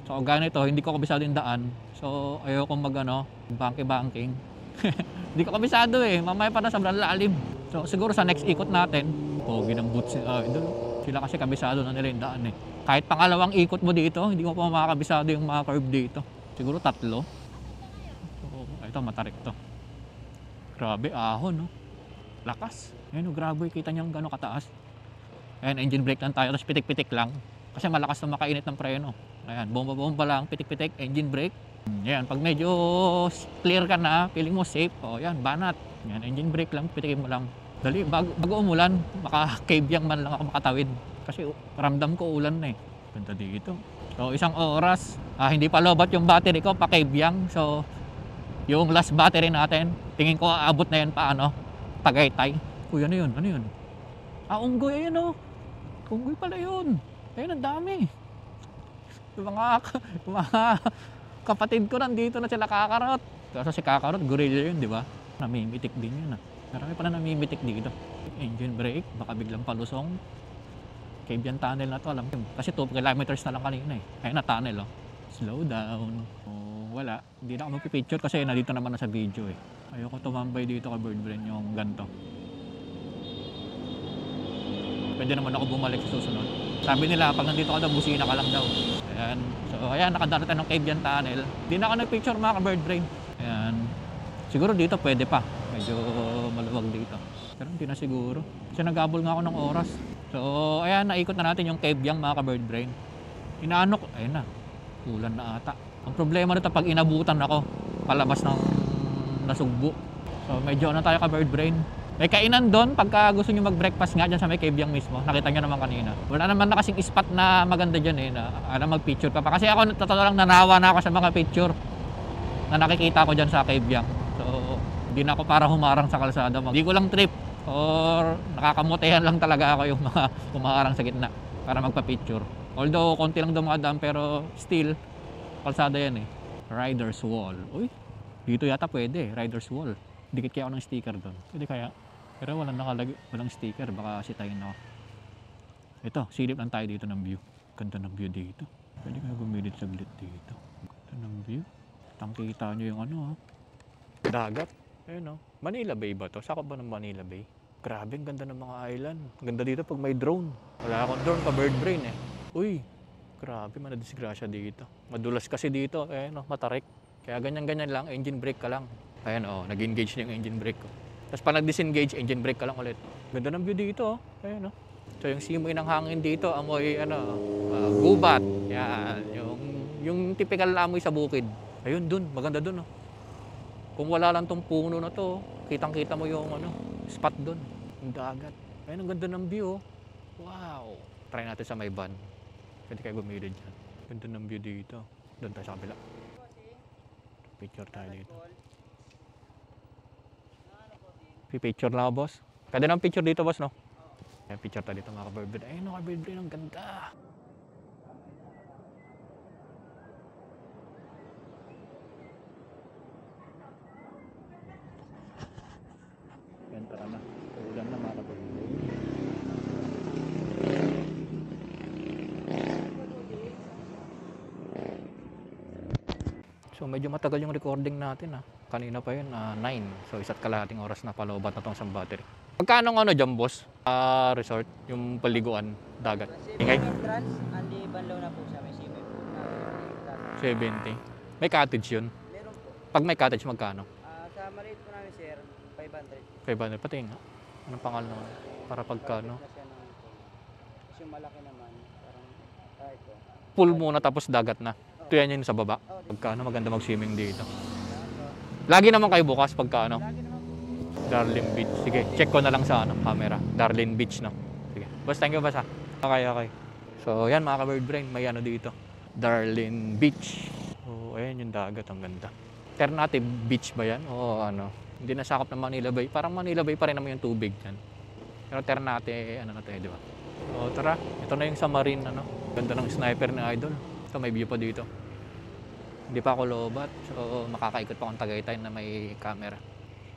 So, ganito, hindi ko kabisado yung daan. So, ayoko banking. Hindi ko kabisado mamaya pa na sobrang lalim. So, siguro sa next ikot natin, pogi ng boots sila kasi kabisado na nila yung daan Kahit pangalawang ikot mo dito, hindi mo pa makakabisado yung mga curve dito. Siguro 3. So, ito, matarik to. Grabe, ahon, no? Lakas. Ayun, grabe, kita niyang gano'ng kataas. Ayan, engine brake lang tayo, tapos pitik-pitik lang. Kasi malakas na makainit ng preno. Ayan, bomba-bomba lang, pitik-pitik, engine brake. Ayan, pag medyo clear ka na, feeling mo safe, ayan, banat. Ayan, engine brake lang, pitikin mo lang. Dali, bago umulan, maka-cavyang man lang ako makatawid. Kasi ramdam ko ulan Ganda dito. So, isang oras, hindi pa lobat yung battery ko, pa-cavyang. So, yung last battery natin, tingin ko aabot na yan pa Tagaytay. Uy, ano yun? Unggoy, ayun Unggoy pala yun. Ayun, ang dami. Yung mga kapatid ko nandito na sila Kakarot. Kasi si Kakarot, gorilla yun, di ba? Namimitik din yun ah. Marami pala namimitik dito. Engine brake, baka biglang palusong. Cavian tunnel na to, alam ko. Kasi 2 kilometers na lang kanina eh. Ayun na tunnel oh. Slow down. Oh, wala. Hindi na ako magpipicture kasi nandito naman na sa video eh. Ayoko tumambay dito ka Bird Brain yung ganto. Pwede naman ako bumalik sa susunod. Sabi nila, pag nandito ka daw, busina ka lang daw. Ayan. So, ayan, nakadaan tayo ng Cavian tunnel. Hindi na ako nag-picture mga ka-Bird Brain. Ayan. Siguro dito pwede pa. Medyo maluwag dito. Pero hindi na siguro. Kasi nagabol nga ako ng oras. So, ayan, naikot na natin yung Cavian mga ka-Bird Brain. Inaanok, ayun na. Ulan na ata. Ang problema nito pag inabutan ako, palabas ng nasugbo. So, medyo ano tayo ka-Bird Brain. May kainan doon pagka gusto nyo mag-breakfast nga dyan sa may Cavian mismo. Nakita nyo naman kanina. Wala naman na kasing spot na maganda dyan eh. Na mag-picture ka pa. Kasi ako, totoo lang, nanawa na ako sa mga picture na nakikita ko dyan sa Cavian. So, hindi na ako para humarang sa kalsada. Hindi ko lang trip or nakakamutehan lang talaga ako yung mga humarang sa gitna para magpa-picture. Although, konti lang dumadaan pero still, kalsada yan eh. Rider's Wall. Uy, dito yata pwede, Rider's Wall. Dikit kaya ako ng sticker doon. Pwede kaya? Pero walang sticker, baka sitayin ako. Ito, silip lang tayo dito ng view. Ganda ng view dito. Pwede kaya gumilit saglit dito. Ganda ng view. Tangkita nyo yung ano ha. Dagat. Ayun o. Manila Bay ba to? Sakop ba ng Manila Bay? Grabe, ang ganda ng mga island. Ganda dito pag may drone. Wala akong drone pa Bird Brain eh. Uy, grabe, manadisgrasya dito. Madulas kasi dito, no, matarik. Kaya ganyan-ganyan lang, engine brake ka lang. Ayan oh, nag-engage na yung engine brake ko. Tapos pag nag-disengage, engine brake ka lang ulit. Ganda ng view dito, ayan oh. So yung simoy ng hangin dito, amoy gubat. Yan, yung typical na amoy sa bukid. Ayun dun, maganda dun oh. Kung wala lang tong puno na to, kitang-kita mo yung spot dun, yung dagat. Ayun, ang ganda ng view oh. Wow. Try natin sa may van. Pwede kayo gumilid dyan. Ganda ng view dito. Doon tayo sa kabila. Picture tayo dito. Picture lang ako, boss. Pwede ng picture dito, boss, no? Ayan, picture tayo dito, mga ka-Bird Brain. Ayun, mga ka-Bird Brain, ang ganda. Yan, tara na. Ulan na, mga ka-Bird Brain. So medyo matagal yung recording natin ah. Kanina pa yun, 9. So 1.5 oras na palobat na tong isang battery. Magkano dyan boss? Resort, yung paliguan, dagat. Ingay? Entrance, andi banlaw na po siya. May swimming pool na. 70. May cottage yun. Meron po. Pag may cottage, magkano? Sa maliit po namin sir, 500. 500. Pati nga. Anong pangalan naman? Para pagkano? Na siya ng pool. Tapos yung malaki naman, parang ito. Pool muna tapos dagat na. Ito yan yun sa baba. Pagkano maganda mag-swimming dito. Lagi naman kayo bukas pagkano? Lagi naman po. Darlene Beach. Sige, check ko na lang sa camera. Darlene Beach, no? Sige. Boss, thank you, boss, ha? Okay. So, yan, mga ka-Bird Brain. May dito. Darlene Beach. Oh, ayan yung dagat. Ang ganda. Ternate Beach ba yan? O hindi na sakop ng Manila Bay. Parang Manila Bay pa rin naman yung tubig yan. Pero Ternate, na tayo, di ba? So, tara. Ito na yung sa Marine, Ganda ng sniper ni Idol. Ito, may view pa dito. Hindi pa ako lobat. So, makakaikot pa akong Tagaytay na may camera.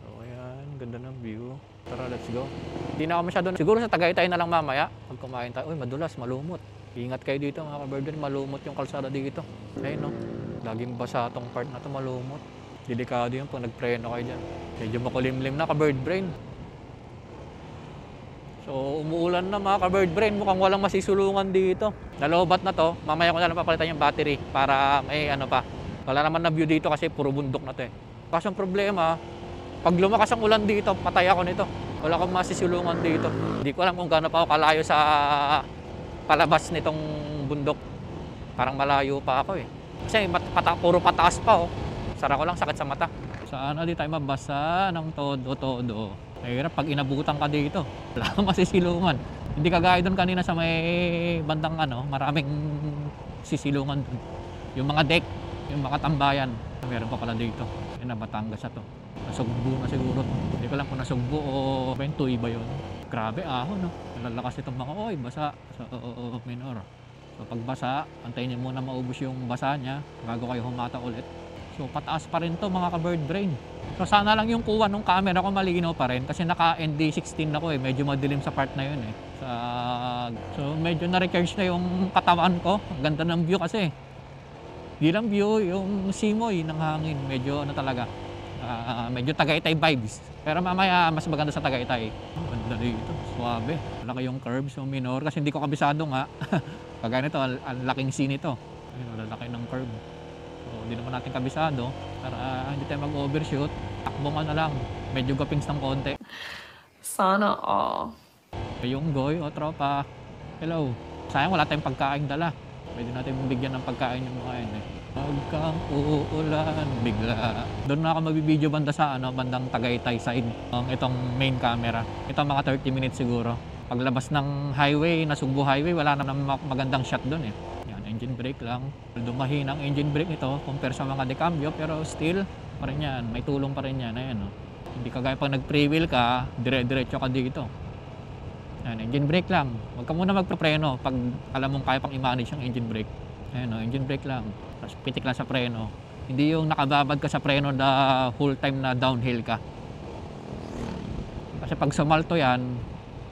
So, ayan. Ganda ng view. Tara, let's go. Hindi na ako masyado. Siguro sa Tagaytay na lang mamaya. Pag kumain tayo. Uy, madulas, malumot. Ingat kayo dito, mga ka-Bird Brain. Malumot yung kalsada dito. Ayun, no? Laging basa tong part na to, malumot. Delikado yun pag nagpreno kayo dyan. Medyo makulimlim na, ka-Bird Brain. So, umuulan na, mga ka-Bird Brain. Mukhang walang masisulungan dito. Nalobat na to. Mamaya ko na lang papalitan yung battery para may pa. Wala naman na view dito kasi puro bundok na to eh. Kaso ang problema, pag lumakas ang ulan dito, patay ako nito. Wala akong masisulungan dito. Hindi ko alam kung gaano pa ako kalayo sa palabas nitong bundok. Parang malayo pa ako eh. Kasi puro pataas pa oh. Sara ko lang, sakit sa mata. Sana di tayo mabasa ng todo-todo. Mahirap pag inabutan ka dito. Wala kang masisilungan. Hindi kagaya doon kanina sa may bandang maraming sisilungan doon. Yung mga deck, yung mga tambayan. Meron pa pala dito. Yan na, Batangas na to. Nasugbo na siguro. Hindi ko lang kung nasugbo o Ventoy ba yun. Grabe ahon, no? Lalakas itong mga basa sa minor. So pag basa, antayin nyo muna maubos yung basa niya bago kayo humata ulit. So pataas pa rin to mga ka-bird brain. So sana lang yung kuha ng camera ko malinaw pa rin kasi naka ND16 ako medyo madilim sa part na yun so medyo na-recharge na yung katawan ko. Ang ganda ng view kasi. Di lang view, yung simoy ng hangin, medyo talaga. Medyo Tagaytay vibes. Pero mamaya mas maganda sa Tagaytay. Ganda dito, suabe. Laki yung curve, so minor kasi hindi ko kabisado nga. Kagaya nito, ang laking scene ito. Ayun, laki ng curve. So hindi naman natin kabisado para hindi tayo mag-overshoot. Takbo nga na lang, medyo gapings ng konti. Sana all. Yung goy o tropa, hello. Sayang wala tayong pagkain dala. Pwede natin bigyan ng pagkain yung mga yun Pagkang uulan bigla. Doon na ako magbibideo banda sa bandang Tagaytay side. Itong main camera. Ito mga 30 minutes siguro. Paglabas ng highway, Nasugbu Highway, wala na magandang shot doon Yan, engine brake lang. Dumahin ang engine brake nito compare sa mga decambio pero still pa rin yan. May tulong pa rin yan. Ayan, Hindi kagaya pag nag-pre-wheel ka, dire-diretso ka dito. Yan, engine brake lang. Huwag ka muna magpapreno pag alam mong kaya pang i-manage ang engine brake. Ayan, engine brake lang. Tapos pitik lang sa preno. Hindi yung nakababad ka sa preno na whole time na downhill ka. Kasi pag sumalto yan,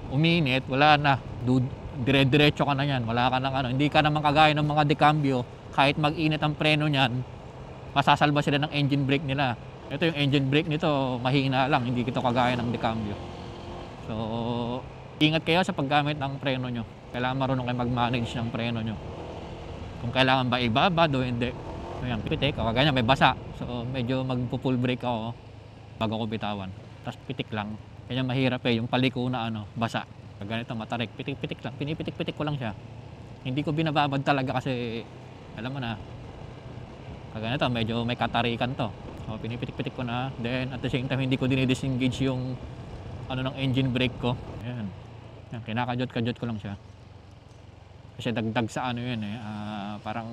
uminit, wala na. Dire-diretso ka na yan. Wala ka ng Hindi ka naman kagaya ng mga decambio. Kahit mag-init ang preno niyan, masasalba sila ng engine brake nila. Ito yung engine brake nito, mahina lang. Hindi ito kagaya ng decambio. So, ingat kayo sa paggamit ng preno nyo. Kailangan marunong kayo mag-manage ng preno nyo. Kung kailangan ba ibabad o hindi. So yan, pitik. O ganyan, may basa. So medyo magpo-full brake ako bago ko bitawan. Tapos pitik lang. Kaya mahirap yung paliko na basa. Ganito matarik. Pitik-pitik lang. Pinipitik-pitik ko lang siya. Hindi ko binababad talaga kasi alam mo na. Ganito, medyo may katarikan to. So pinipitik-pitik ko na. Then at the same time, hindi ko dinidisengage yung ng engine brake ko. Ayan. Yan, kinakajot-kajot ko lang siya. Kasi dagdag sa yun parang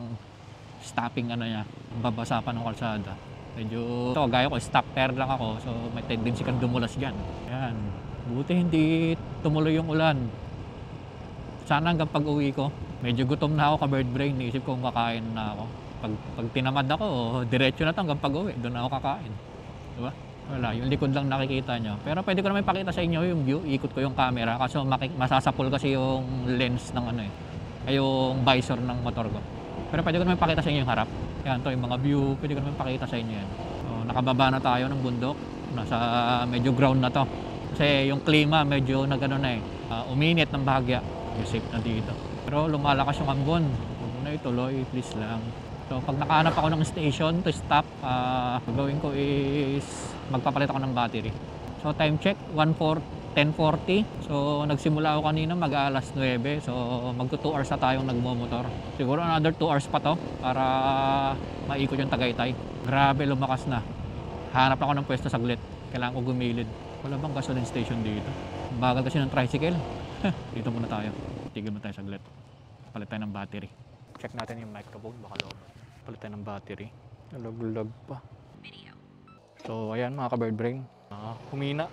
stopping niya, babasa pa ng kalsada. Medyo gaya ko, stock tire lang ako, so may tendency kang dumulas dyan. Ayan. Buti hindi tumuloy yung ulan. Sana hanggang pag uwi ko, medyo gutom na ako ka-bird brain, naisip ko kakain na ako. Pag tinamad ako, diretso na to hanggang pag uwi, doon na ako kakain. Diba? Wala, yung likod lang nakikita nyo. Pero pwede ko naman ipakita sa inyo yung view, ikot ko yung camera kasi masasapol kasi yung lens ng yung visor ng motor ko. Pero pwede ko naman ipakita sa inyo yung harap. Yan to yung mga view, pwede ko naman ipakita sa inyo yan. So, nakababa na tayo ng bundok, nasa medyo ground na to. Kasi yung klima medyo uminit ng bahagya. Yung safe na dito. Pero lumalakas yung ambon. Huwag mo na ituloy, please lang. So pag nakahanap ako ng station to stop, gagawin ko is magpapalit ako ng battery. So time check, 10:40. So nagsimula ako kanina mag-alas 9. So magto 2 hours na tayong nagmomotor. Siguro another 2 hours pa to para maikot yung Tagaytay. Grabe, lumakas na. Hanap ako ng pwesto saglit. Kailangan ko gumilid. Wala bang gasoline station dito? Bagal kasi ng tricycle. Dito muna tayo. Tigil mo tayo saglit. Palit tayo ng battery. Check natin yung microphone, baka low. Palit tayo ng battery. Lag pa. So ayan mga ka-bird brain. Humina.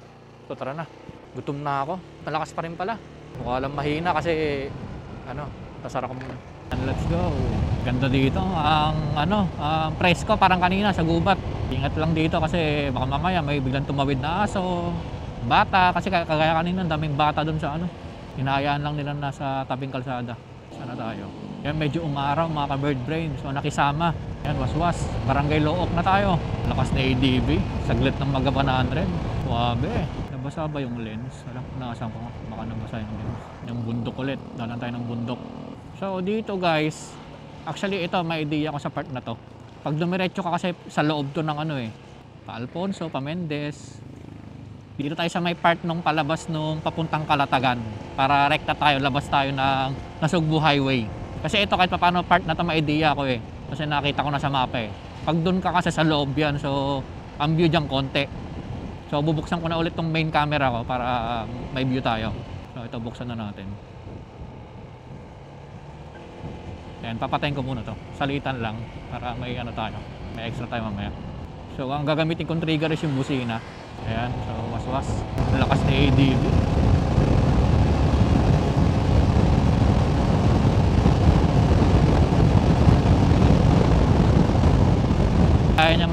So tara na. Gutom na ako. Malakas pa rin pala. Mukha lang mahina kasi sasara ko muna. And let's go. Ganda dito. Ang presko parang kanina sa gubat. Ingat lang dito kasi baka mamaya may biglang tumawid na aso. Bata kasi kagaya kanina daming bata doon sa hinahayaan lang nila nasa tabing kalsada. Sana tayo. Yan medyo umaraw mga ka-bird brain. So nakisama. Yan waswas. Barangay Look na tayo. Lakas na ADB. Saglit ng Maga 100. Suabe. Nabasa ba yung lens? Alam ko nakasan ko. Baka nabasa yung lens. Yung bundok ulit. Dalan tayo ng bundok. So dito guys. Actually ito may idea ko sa part na to. Pag dumiretso ka kasi sa loob to ng Pa Alfonso, Pa Mendez. Dito tayo sa may part nung palabas nung papuntang Calatagan. Para rekta tayo, labas tayo ng Nasugbu Highway. Kasi ito kahit paano part na to may idea ko Kasi nakita ko na sa mapa Pag doon ka kasi sa loob yan, so ang view dyan konti. So bubuksan ko na ulit tong main camera ko para may view tayo. So ito buksan na natin. Ayan, papatayin ko muna to. Salitan lang para may tayo. May extra tayo mamaya. So ang gagamitin kong trigger is yung busina. Ayan, so waswas. Lakas na ADB.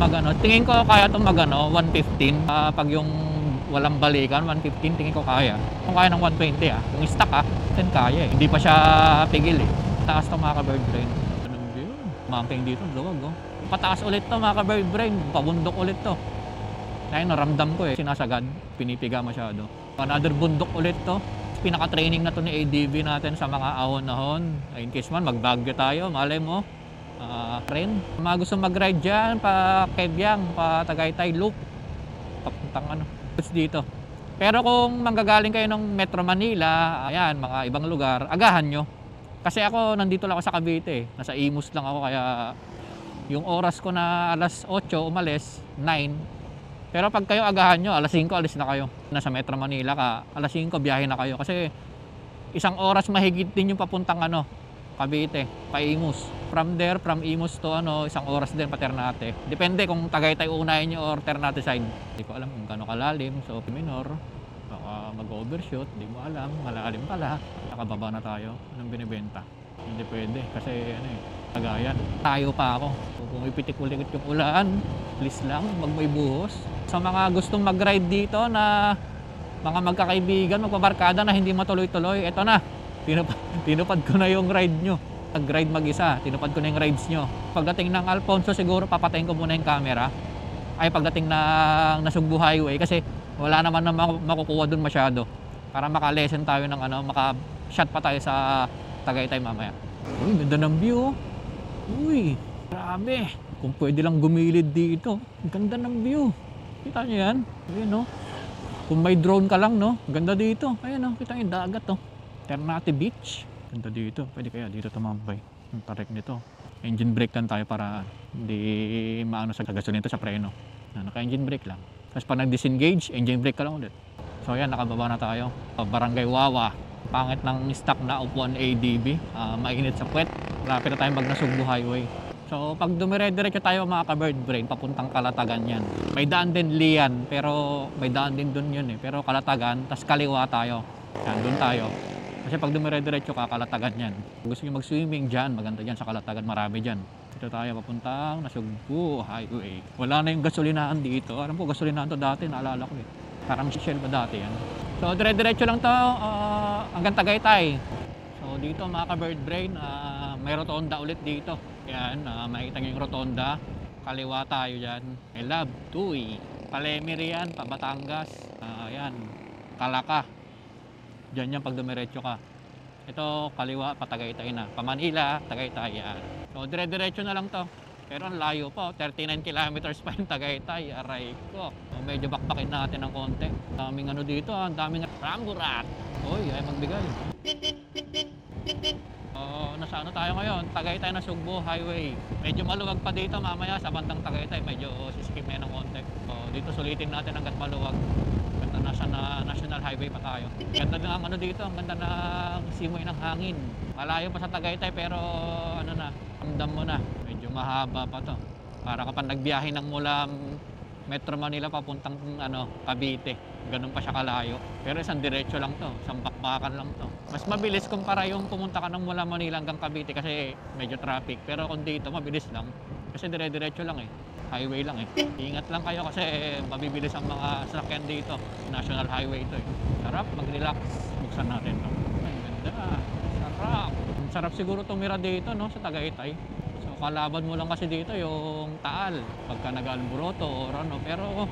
magano. Tingin ko kaya itong magano, 115. Pag yung walang balikan, 115 tingin ko kaya. Kung kaya ng 120 Kung stock then kaya Hindi pa siya pigil Taas to mga ka-bird brain. Anong view? Mountain dito, luwag Pataas ulit to mga ka-bird brain. Pabundok ulit to. Ayun, naramdam ko sinasagad. Pinipiga masyado. Another bundok ulit to. Pinaka-training na to ni ADB natin sa mga ahon-ahon. In case man, magbagyo tayo. Malay mo. Train. Mga gusto mag-ride dyan, pa Kebyang, pa Tagaytay Loop. Papuntang dito. Pero kung manggagaling kayo ng Metro Manila, ayan, mga ibang lugar, agahan nyo. Kasi ako, nandito lang ako sa Cavite. Nasa Imus lang ako, kaya yung oras ko na alas 8 umalis, 9. Pero pag kayo agahan nyo, alas 5 alis na kayo. Nasa Metro Manila ka, alas 5 biyahe na kayo. Kasi isang oras mahigit din yung papuntang Cavite, pa Imus. From there, from Imus to isang oras din pa Ternate. Depende kung Tagaytay unahin nyo or Ternate side. Hindi ko alam kung gaano kalalim. So, minor, baka mag-overshoot, hindi mo alam. Malalim pala. Nakababa na tayo. Anong binibenta? Hindi pwede kasi Cagayan. Tayo pa ako. Kung ipitik ulit yung ulan, please lang, may buhos. Sa mga gustong mag-ride dito na mga magkakaibigan, magpabarkada na hindi matuloy-tuloy, eto na. Tinupad ko na yung ride nyo. Nag-ride mag-isa, tinupad ko na yung rides nyo. Pagdating ng Alfonso, siguro papatayin ko muna yung camera. Ay, pagdating ng Nasugbu Highway, kasi wala naman na makukuha dun masyado. Para maka-lesson tayo ng maka-shot pa tayo sa Tagaytay mamaya. Uy, ganda ng view. Uy, grabe. Kung pwede lang gumilid dito. Ganda ng view. Kita nyo yan? Ayan Kung may drone ka lang ganda dito. Ayan kita nyo yung dagat Ternate Beach. Ganda dito. Pwede kaya dito tumambay. Ang tarik nito. Engine brake lang tayo para hindi maano sa gasolina sa preno. Naka-engine brake lang. Tapos pag nag-disengage, engine brake ka lang ulit. So ayan, nakababa na tayo. Barangay Wawa. Pangit ng stock na upuan ADB. Mainit sa puwet. Malapit na tayo mag-Nasugbu Highway. So pag dumire-diretso tayo mga ka-bird brain, papuntang Kalatagan yan. May daan din Lian, pero may daan din dun yun Pero Kalatagan, tas kaliwa tayo. Yan, dun tayo. Kasi pag dumire-diretso ka, Kalatagan yan. Kung gusto nyo mag-swimming dyan, maganda dyan sa Kalatagan, marami dyan. Dito tayo papuntang Nasugbu Highway. Wala na yung gasolinaan dito. Alam ko, gasolinaan to dati, naalala ko Parang Shell ba dati yan. So dire-diretso lang to hanggang Tagaytay. So dito mga ka-bird brain, may rotonda ulit dito. Yan, makikita nyo yung rotonda. Kaliwa tayo dyan. Elab, Tuy, Palemiri yan, pa Batangas. Ayan, Kalaka. Diyan yan pag dumiretso ka. Ito kaliwa pa Tagaytay na. Pa Manila, Tagaytay yan. So dire-diretso na lang to. Pero ang layo pa, 39 kilometers pa yung Tagaytay. Aray ko. So, medyo bakbakin natin ng konti. Daming dito, ang daming ramburat. Uy, ay magbigay. Nasa tayo ngayon? Tagaytay Nasugbu Highway. Medyo maluwag pa dito mamaya sa bandang Tagaytay. Medyo siskip na ng konti. So, dito sulitin natin hanggat maluwag. Ganda nasa National Highway pa tayo. Ganda ng dito, ang ganda ng simoy ng hangin. Malayo pa sa Tagaytay pero ramdam mo na. Medyo mahaba pa to. Para kapag nagbiyahe ng mula Metro Manila papuntang Cavite. Ganun pa siya kalayo. Pero isang diretso lang to. Isang bakbakan lang to. Mas mabilis kumpara yung pumunta ka ng mula Manila hanggang Cavite kasi medyo traffic. Pero kung dito, mabilis lang. Kasi dire-diretso lang Highway lang Ingat lang kayo kasi mabibilis ang mga sasakyan dito. National Highway ito Sarap, mag-relax. Buksan natin to. Ang ganda. Sarap. Sarap siguro tumira dito sa Tagaytay. Kalaban mo lang kasi dito yung Taal pagka nag-Alburoto or pero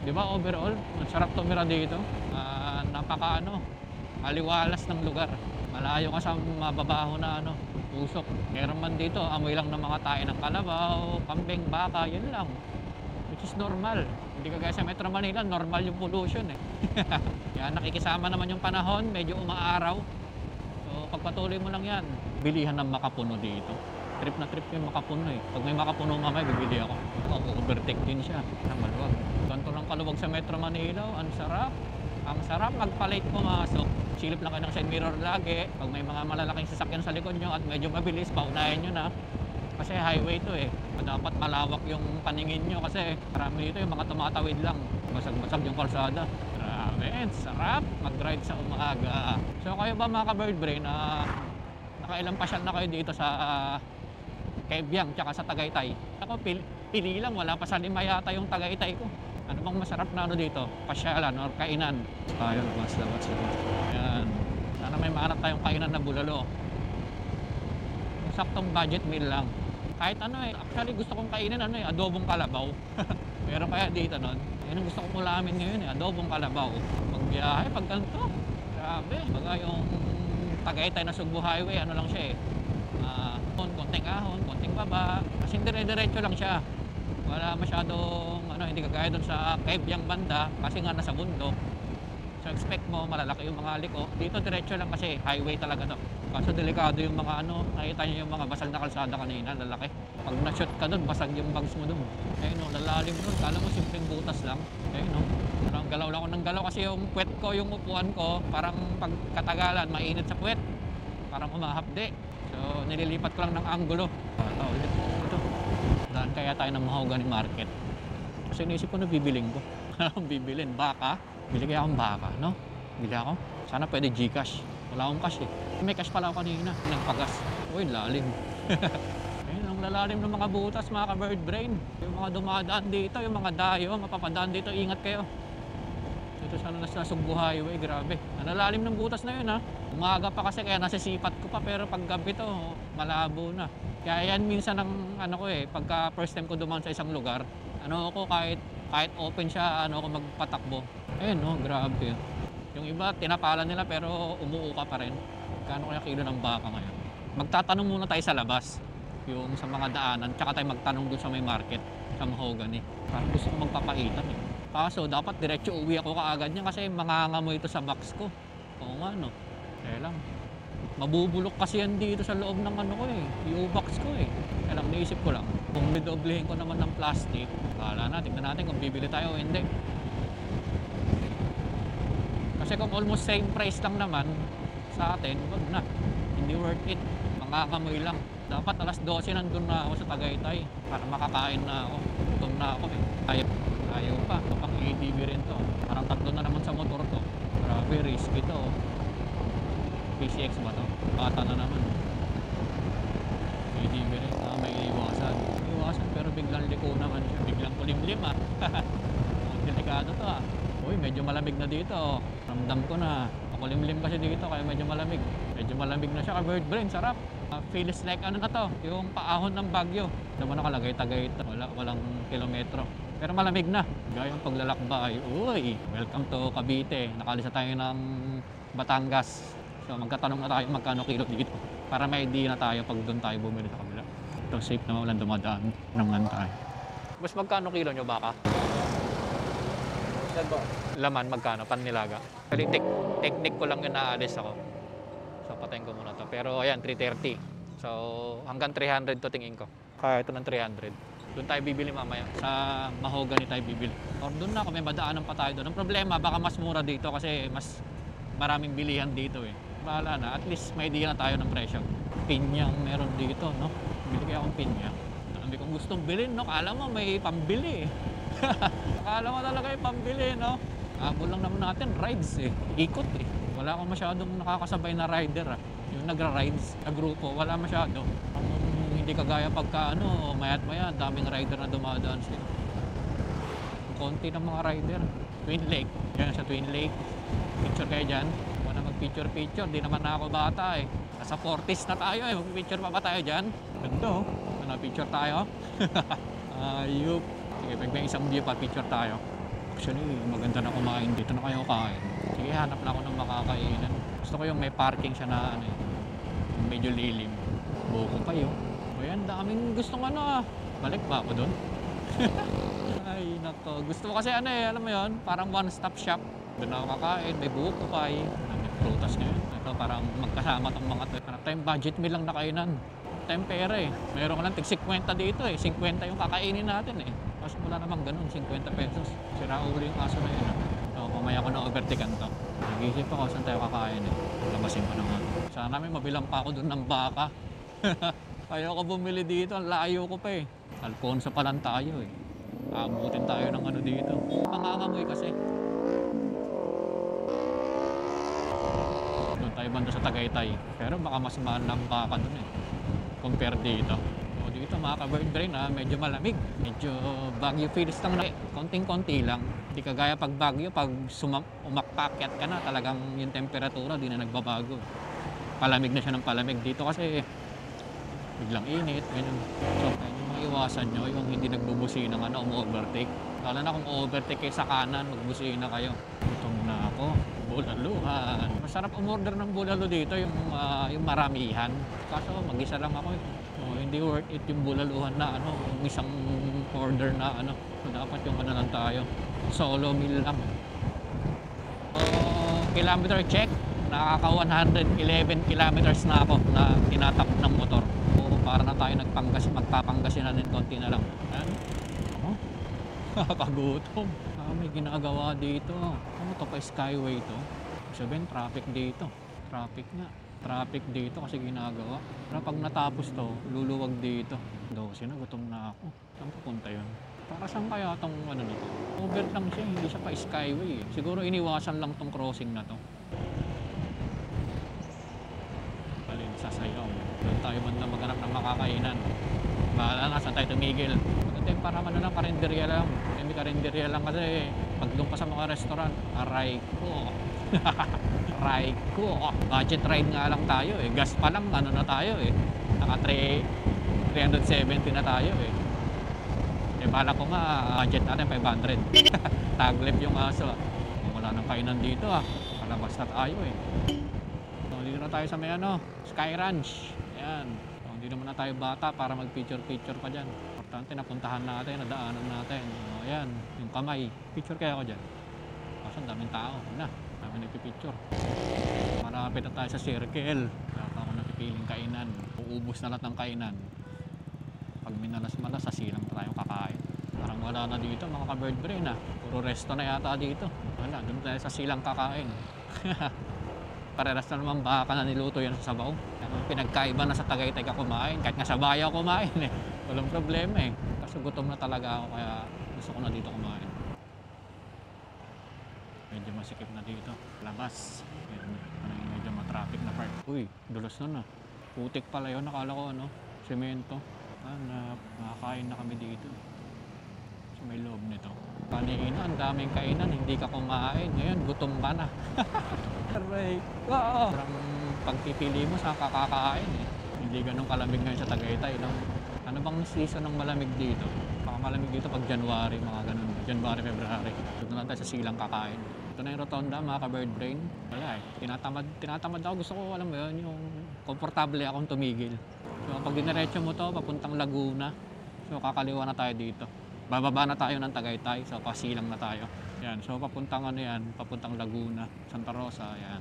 di ba overall ang sarap tumira dito. Napaka aliwalas ng lugar. Malayo ka sa mababaho na usok. Meron man dito amoy lang ng mga tae ng kalabaw, kambing, baka, yun lang, which is normal. Hindi kagaya sa Metro Manila, normal yung pollution Yan, nakikisama naman yung panahon, medyo umaaraw. So pagpatuloy mo lang yan, bilihan ng makapuno dito. Trip na trip yung makapuno Pag may makapuno mamaya, bibili ako. Overtake din siya. Maluwag. Ganito lang kaluwag sa Metro Manila. Ang sarap. Ang sarap magpa-late pumasok. Silip lang kayo ng side mirror lagi. Pag may mga malalaking sasakyan sa likod nyo at medyo mabilis, paunahin nyo na. Kasi highway to Dapat malawak yung paningin nyo kasi marami dito yung mga tumatawid lang. Basag-basag yung kalsada. Grabe, sarap mag-ride sa umaga. So kayo ba mga ka-bird brain, nakailang pasyal na kayo dito sa Kebyang tsaka sa Tagaytay? Ako Pili lang, wala pa sa lima yata yung Tagaytay ko. Ano bang masarap na ano dito? Pasyalan or kainan? Ayun, labas. Ayan. Sana may mahanap tayong kainan na bulalo. Yung saktong budget meal lang. Kahit ano eh, actually gusto kong kainin ano eh, adobong kalabaw. Meron kaya dito nun. Yan ang gusto kong ulamin ngayon eh, adobong kalabaw. Pagbiyahe, pag ganito. Grabe. Baga yung Tagaytay na Sugbo Highway, ano lang siya eh. Konting ahon, konting baba. Kasi dire-diretso lang siya. Wala masyadong, hindi kagaya doon sa Kebyang banda. Kasi nga nasa bundok. So expect mo, malalaki yung mga liko. Dito diretso lang kasi highway talaga to. Kaso delikado yung mga nakita nyo yung mga basag na kalsada kanina, lalaki. Pag na-shoot ka doon, basag yung bags mo doon. Ayun o, lalalim doon. Kala mo simpleng butas lang. Ayun o. Parang galaw lang ako ng galaw kasi yung puwet ko, yung upuan ko, parang pagkatagalan, mainit sa puwet. Parang umahapde. So, nililipat ko lang ng anggulo. Ulit. Ito. Daan kaya tayo ng Mahogany Market. Kasi inisip ko na bibiling ko. Anong bibilin? Baka? Bili kaya akong baka, no? Bili ako. Sana pwede Gcash. Wala akong cash eh. May cash pala ako kanina. Nagpagas. Uy, lalim. Ayun, ang lalalim ng mga butas, mga ka-bird brain. Yung mga dumadaan dito, yung mga dayo, mapapadaan dito, ingat kayo. Dito sana nasa Sugbo Highway, grabe. Ang lalalim ng butas na yun ha. Umaga pa kasi kaya nasisipat ko pa, pero pag gabi to, malabo na. Kaya yan minsan ang ko eh, pagka first time ko dumaan sa isang lugar, ako kahit open siya, ako magpatakbo. Ayun no, grabe. Yung iba, tinapalan nila pero umuuka pa rin. Kano kaya kilo ng baka ngayon? Magtatanong muna tayo sa labas. Yung sa mga daanan. Tsaka tayo magtanong doon sa may market. Sa Mahogany. Parang gusto ko magpapaitan eh. Kaso dapat diretso uwi ako kaagad niya kasi mangangamoy ito sa box ko. Oo nga no. Kaya lang. Mabubulok kasi yan dito sa loob ng ko eh. Yung box ko eh. Kaya lang, naisip ko lang. Kung midoblehin ko naman ng plastic, bahala na. Tignan natin kung bibili tayo o hindi. Kasi kung almost same price lang naman sa atin, wag na. Hindi worth it. Mangangamoy lang. Dapat alas 12 nandun na ako sa Tagaytay para makakain na ako. Gutom na ako eh. Ayaw pa. Ito pang ATV rin to. Parang tatlo na naman sa motor to. Grabe, risky to. PCX ba to? Bata na naman. ATV rin. May iwasan. Iwasan pero biglang liko naman siya. Biglang kulimlim ah. Delikado to ah. Uy, medyo malamig na dito. Ramdam ko na. Makulimlim kasi dito kaya medyo malamig. Medyo malamig na siya. Bird brain, sarap. Feels like na to, yung paahon ng Bagyo. Diba nakalagay Tagaytay. Walang kilometro. Pero malamig na. Gaya yung paglalakbay. Uy, welcome to Cavite. Nakalisa tayo ng Batangas. So magkatanong na tayo magkano kilo dito. Para may idea na tayo pag doon tayo bumili sa kabila. Ito safe na walang dumadaan. Nangan tayo. Mas magkano kilo nyo baka? Laman, magkano? Pannilaga. Actually, technique ko lang yung naalis ako. So, patayin ko muna to. Pero, ayan, 330. So, hanggang 300 to tingin ko. Kaya ito ng 300. Doon tayo bibili mamaya. Sa Mahogany tayo bibili. Or doon na, kung may madaanan pa tayo doon. Ang problema, baka mas mura dito kasi mas maraming bilihan dito eh. Bahala na. At least may idea na tayo ng presyo. Pinyang meron dito, no? Bili kaya akong pinya. Sabi kong gustong bilhin, no? Kala mo may pambili eh. Akala mo talaga yung pambili, no? Habol lang naman natin, rides eh. Ikot eh. Wala akong masyadong nakakasabay na rider ah. Yung nagra-rides sa grupo, wala masyado. Hindi kagaya pagka mayat maya, daming rider na dumadaan sila. Konti ng mga rider. Twin Lake. Yan sa Twin Lake. Picture kayo dyan. Wala mag-picture. Di naman na ako bata eh. Nasa 40s na tayo eh. Mag-picture pa ba tayo dyan? Ganda oh. Picture tayo. Ayup. Sige, pag may isang view pa, picture tayo. Actually, maganda na kumain. Dito na kayo kain. Sige, hanap na ako ng makakainan. Gusto ko yung may parking siya na medyo lilim. Buko pa yun. Ayan, daming gustong Balik ba ako doon? Ay, nako. Gusto ko kasi alam mo yun, parang one-stop shop. Doon ako kakain, may buko pa may prutas ngayon. Ito, parang magkasama tong mga to. Hanap tayong budget meal lang na kainan. Tayong pera eh. Meron ka lang tig 50 dito eh. 50 yung kakainin natin eh. Kasi wala namang ganun, 50 pesos. Sira ulo yung aso na yun. So, mamaya ko na overtikan to. Nag-iisip ako saan tayo kakain eh. Labasin ko na nga. Sana may mabilang pa ako doon ng baka. Ayaw ko bumili dito, ang layo ko pa eh. Alfonso pa lang tayo eh. Abutin tayo ng dito. Pangangamoy kasi. Doon tayo banda sa Tagaytay. Pero baka mas mahal ng baka doon eh. Compare dito. O Dito mga ka-bird brain medyo malamig. Medyo Baguio feels lang na konting-konti lang. Hindi kagaya pag Baguio, pag umapakyat ka na, talagang yung temperatura di na nagbabago. Palamig na siya ng palamig. Dito kasi biglang init, ganyan. So, yung mga iwasan nyo, yung hindi nagbubusina ng overtake. Lalo na kung overtake kayo sa kanan, magbusina kayo. Gutom na ako. Bulaluhan. Masarap umorder ng bulalo dito, yung maramihan. Kaso mag-isa lang ako. Hindi worth it yung bulaluhan na yung isang order na So, dapat yung lang tayo. Solo meal lang. Kilometer check. Nakaka 111 kilometers na ako na tinatap ng motor. Para na tayo magpapangasinan din konti na lang. Ayan. Nakakagutom. May ginagawa dito. Ano to pa, skyway to? Sabihin, traffic dito. Traffic nga. Traffic dito kasi ginagawa. Pero pag natapos to, luluwag dito. 12 na, gutom na ako. Saan pupunta yun? Para saan kaya tong nito? Over lang siya, hindi siya pa skyway. Siguro iniwasan lang tong crossing na to. Sasayaw. Doon tayo banda maghanap ng makakainan. Bahala na, saan tayo tumigil. Maganda para lang, karinderya lang. May karinderya lang kasi pag doon ka sa mga restaurant, aray ko. Aray ko. Budget ride nga lang tayo eh. Gas pa lang, na tayo eh. Naka 370 na tayo eh. Bala ko nga, budget natin 500. Taglip yung aso. Wala nang kainan dito Palabas na tayo eh. Dito na tayo sa may Sky Ranch. Ayan. Hindi naman na tayo bata para mag-picture-picture pa dyan. Importante, napuntahan natin, nadaanan natin. Ayan, yung kamay. Picture kaya ako dyan. Kaso ang daming tao. Na, dami nagpipicture. Marapit na tayo sa circle. Wala pa ako napipiling kainan. Uubos na lahat ng kainan. Pag minalas-malas, sa silang tayo kakain. Parang wala na dito mga ka-bird brain Puro resto na yata dito. Wala, doon tayo sa silang kakain. Pareras na naman baka na niluto yan sa sabaw. Pinagkaiba na sa Tagaytay ka kumain. Kahit nga sa bayaw kumain Walang problema Kasi gutom na talaga ako kaya gusto ko na dito kumain. Medyo masikip na dito. Labas. Medyo matraffic na part. Uy, dulas na Putik pala yun. Nakala ko semento. Nakakain na kami dito. So may loob nito. Kanina, ang daming kainan. Hindi ka kumain. Ngayon, gutom ka na. Aray. Oo. Parang pagpipili mo sa kakakain Hindi ganun kalamig ngayon sa Tagaytay. Ano bang season ng malamig dito? Baka malamig dito pag January, mga ganun. January, February. Doon lang tayo sa silang kakain. Ito na yung rotonda, mga ka-bird brain. Wala Tinatamad ako. Gusto ko, alam mo yun, yung komportable akong tumigil. So pag diniretso mo to, papuntang Laguna. So kakaliwa na tayo dito. Bababa na tayo ng Tagaytay. So pasilang na tayo. Yan. So papuntang papuntang Laguna, Santa Rosa, yan.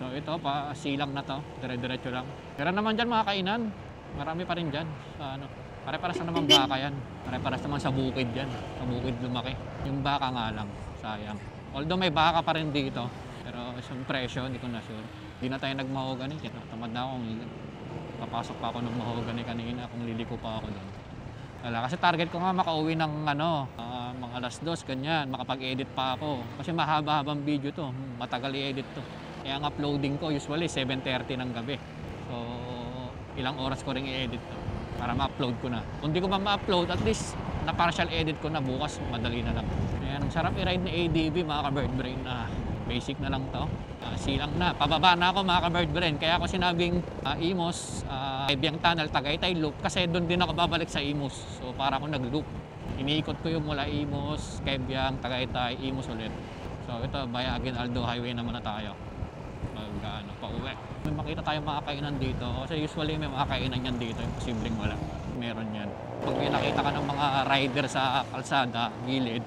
So ito pa silang na to, dire-diretso lang. Pero naman diyan mga kainan. Marami pa rin diyan sa Pare-paras na naman baka yan. Pare-paras naman sa bukid diyan. Sa bukid lumaki. Yung baka nga lang, sayang. Although may baka pa rin dito, pero yung presyo hindi ko na sure. Hindi na tayo nagmahogani. Tamad na akong papasok pa ako ng mahogani kanina kung liliko pa ako doon. Wala, kasi target ko nga makauwi ng mga alas 2, ganyan, makapag-edit pa ako. Kasi mahaba-habang video to, matagal i-edit to. Kaya ang uploading ko usually 7:30 ng gabi. So, ilang oras ko rin i-edit to para ma-upload ko na. Kung di ko ma-upload, at least na partial edit ko na bukas, madali na lang. Ayan, ang sarap i-ride ni ADV mga ka-bird brain basic na lang to. Silang na. Pababa na ako mga ka-bird brain. Kaya ako sinabing Imos, Ibiang Tunnel, Tagaytay Loop. Kasi doon din ako babalik sa Imos. So para ako nag-loop. Iniikot ko yung mula Imos, Ibiang, Tagaytay, Imos ulit. So ito, Bayagin Aldo Highway naman na tayo. Pauwi. May makita tayong mga kainan dito. Kasi usually may mga kainan yan dito. Imposibleng wala. Meron yan. Pag may nakita ka ng mga rider sa kalsada, gilid,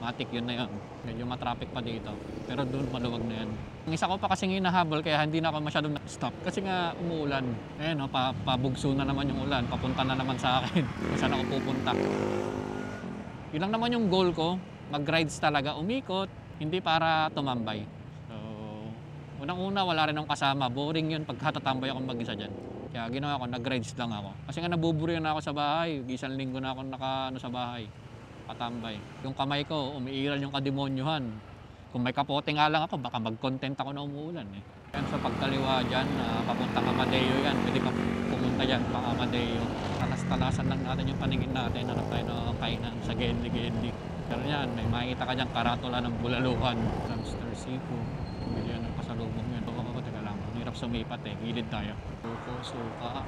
matik yun na yun. Medyo matraffic pa dito. Pero doon maluwag na yan. Ang isa ko pa kasing hinahabol kaya hindi na ako masyadong stop. Kasi nga umuulan. Ayan pabugso na naman yung ulan. Papunta na naman sa akin. Kung saan ako pupunta. Yun lang naman yung goal ko. Mag-rides talaga. Umikot. Hindi para tumambay. So, unang-una wala rin akong kasama. Boring yun pagkatatambay akong mag-isa dyan. Kaya ginawa ko, nag-rides lang ako. Kasi nga nabuburi na ako sa bahay. Isang linggo na ako sa bahay. Patambay. Yung kamay ko, umiiral yung kademonyohan. Kung may kapote nga lang ako, baka mag-content ako na umuulan Yan sa pagkaliwa dyan, papuntang Amadeo yan. Pwede ka pumunta dyan, pa Amadeo. Alas Talas-talasan lang natin yung paningin natin. Hanap tayo ng kainan sa Genli. Pero yan, may makikita ka dyan karatula ng bulaluhan. Hamster seafood. Bili yan ng pasalubong yun. Teka lang, hirap sumipat eh. Gilid tayo. Suka.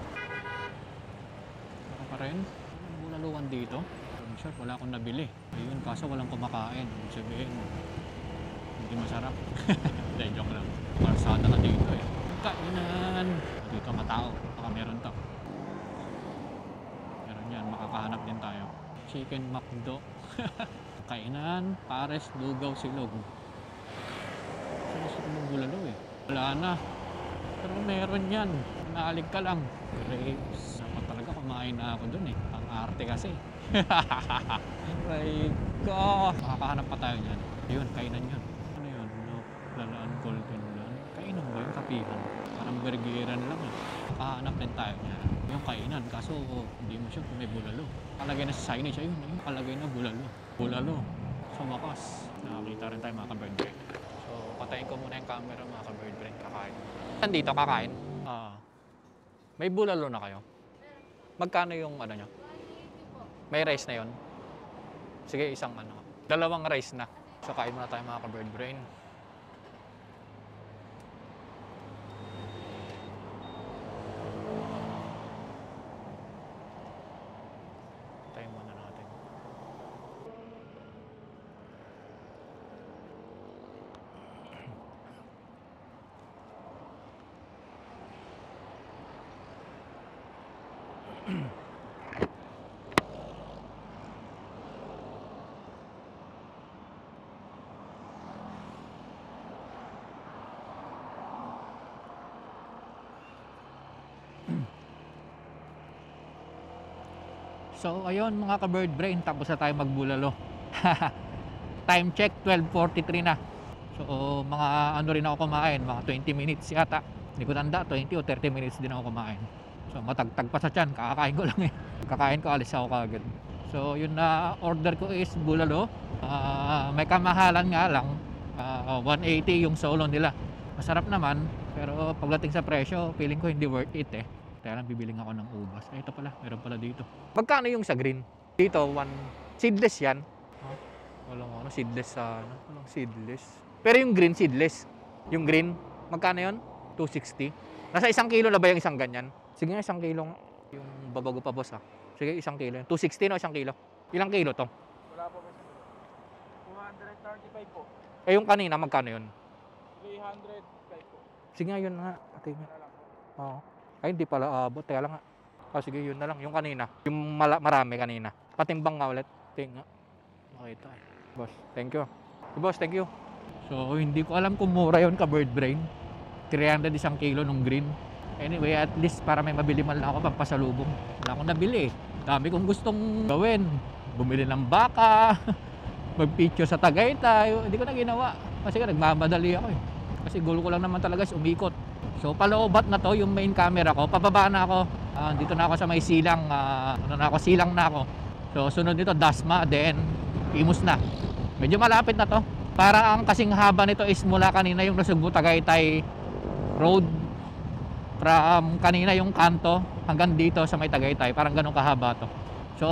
Ano pa rin? Anong bulaluhan dito? I'm sure wala akong nabili. Ayun, kaso walang kumakain. Ibig sabihin, hindi masarap. Hindi, joke lang. Marsada na dito eh. Kainan! Dito matao. Baka meron to. Meron yan, makakahanap din tayo. Chicken McDo. Kainan, pares, lugaw, silog. Gusto ko mong bulalo eh. Wala na. Pero meron yan. Naalig ka lang. Grapes. Dapat talaga kumain na ako dun eh. Ang arte kasi. Aray ko. Makakahanap pa tayo niyan. Yun, kainan yun. Ano yun? No, lalaan golden lan. Kainan ba yung kapihan? Parang burgeran lang eh. Makahanap din tayo niya. Yung kainan. Kaso hindi mo sure kung may bulalo. Kalagay na sa signage. Ayun, ayun. Kalagay na bulalo. Bulalo. Sa wakas. Nakakita rin tayo mga ka-bird brain. So, patayin ko muna yung camera mga ka-bird brain. Kakain. Nandito, kakain? May bulalo na kayo? Magkano yung ano nyo? May rice na yon. Sige, isang ano. Dalawang rice na. So, kain muna tayo mga ka-bird brain. Tayo muna natin. So ayun mga ka-bird brain, tapos na tayo magbulalo. Time check 12:43 na. So mga ano rin ako kumain, mga 20 minutes yata. Hindi ko tanda, 20 o 30 minutes din ako kumain. So matagtag pa sa tiyan, kakakain ko lang eh. Kakain ko, alis ako kagad. So yun na order ko is bulalo. May kamahalan nga lang, 180 yung solo nila. Masarap naman, pero pagdating sa presyo, feeling ko hindi worth it eh. Kaya lang bibiling ako ng ubas. Ay, ito pala, meron pala dito. Magkano yung sa green? Dito, seedless yan. Walang ano, seedless sa ano. Walang seedless. Pero yung green, seedless. Yung green, magkano yun? 260. Nasa 1 kilo na ba yung isang ganyan? Sige nga, 1 kilo nga. Yung babago pa boss ha. Sige, 1 kilo. 260 na 1 kilo. Ilang kilo to? Wala pa ba siya? 235 po. Eh yung kanina, magkano yun? 305 po. Sige nga, yun nga. Ate nga. Wala lang po. Oo. Ay, hindi pala abot. Teka lang nga. Sige, yun na lang. Yung kanina. Yung marami kanina. Patimbang nga ulit. Tingnan nga. Makita eh. Boss, thank you. Boss, thank you. So, hindi ko alam kung mura yun ka bird brain. 300 1 kilo nung green. Anyway, at least para may mabili man lang ako pampasalubong. Wala akong nabili eh. Dami kong gustong gawin. Bumili ng baka. Mag-picture sa Tagaytay. Hindi ko na ginawa. Kasi nagmamadali ako eh. Kasi goal ko lang naman talaga is umikot. So paloobat na to yung main camera ko. Pababa na ako. Dito na ako sa may silang. Silang na ako. So sunod nito Dasma. Then Imus na. Medyo malapit na to. Para ang kasing haba nito is mula kanina yung Nasugbu Tagaytay Road. From kanina yung kanto hanggang dito sa may Tagaytay. Parang ganun kahaba to. So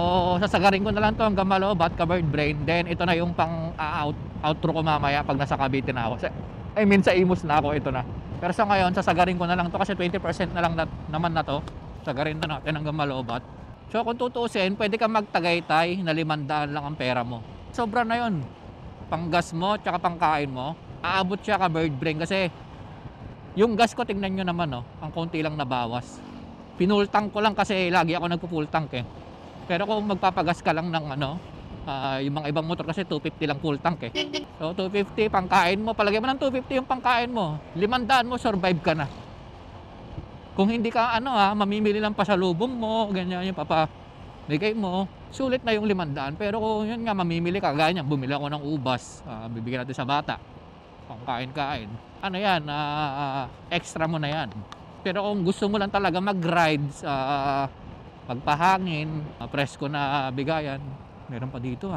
sasagarin ko na lang to hanggang Maloobat ka bird brain. Then ito na yung pang outro ko mamaya pag nasa Cavite na ako. I mean sa Imus na ako. Ito na. Pero sa ngayon, sasagarin ko na lang to kasi 20% na lang naman na to. Sagarin na natin hanggang Maloobat. So kung tutuusin, pwede kang magtagaytay na 500 lang ang pera mo. Sobra na yun. Pang gas mo, tsaka pang kain mo. Aabot siya ka bird brain kasi yung gas ko, tingnan nyo naman, no? Ang konti lang nabawas. Pinull tank ko lang kasi lagi ako nagpo-full tank eh. Pero kung magpapagas ka lang ng ano, yung mga ibang motor kasi 250 lang full tank eh. So 250 pangkain mo, palagay mo ng 250 yung pangkain mo, 500 mo, survive ka na. Kung hindi ka mamimili lang pasalubong mo, ganyan yung papabigay mo, sulit na yung 500. Pero kung yun nga mamimili ka, ganyan, bumili ako ng ubas, bibigyan natin sa bata, pangkain-kain. Ano yan, extra mo na yan. Pero kung gusto mo lang talaga mag-rides, magpahangin, presko na bigayan, meron pa dito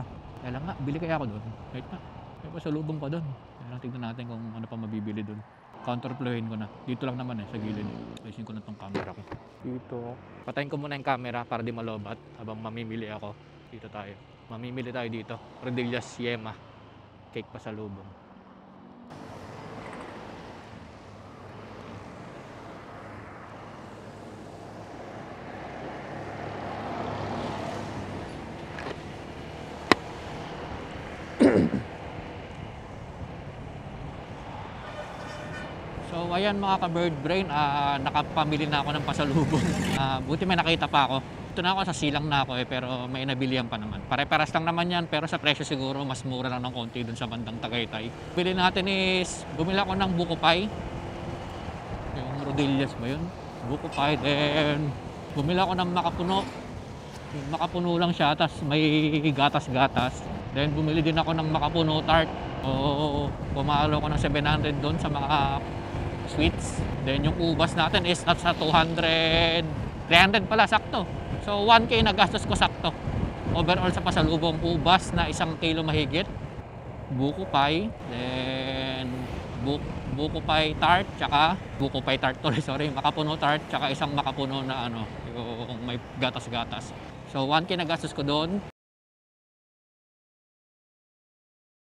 Kaya lang nga, bili kaya ako doon. Right na. May pasalubong pa doon. Kaya lang tignan natin kung ano pa mabibili doon. Counterflowin ko na. Dito lang naman sa gilid. Ayusin ko na tong camera ko. Dito. Patayin ko muna yung camera para di malobat habang mamimili ako. Dito tayo. Mamimili tayo dito. Rodillas Yema. Cake pasalubong. So ayan mga ka-bird brain, nakapamili na ako ng pasalubong. Buti may nakita pa ako. Ito na ako, sa silang na ako pero may nabilihan pa naman. Pare-paras lang naman yan pero sa presyo siguro mas mura lang ng konti dun sa bandang Tagaytay. Bili natin is, bumili ako ng buko pie. Yung rodillas ba yun? Buko pie, then bumili ako ng makapuno. Yung makapuno lang siya, tas may gatas-gatas. Then bumili din ako ng makapuno tart. O pumalo ko ng 700 doon sa mga sweets. Then yung ubas natin is at sa 200, 300 pala sakto. So 1K na gastos ko sakto. Overall sa pasalubong, ubas na 1 kilo mahigit. Buko pie, then buko pie tart, tsaka buko pie tart sorry, makapuno tart, tsaka isang makapuno na yung may gatas-gatas. So 1K na gastos ko doon.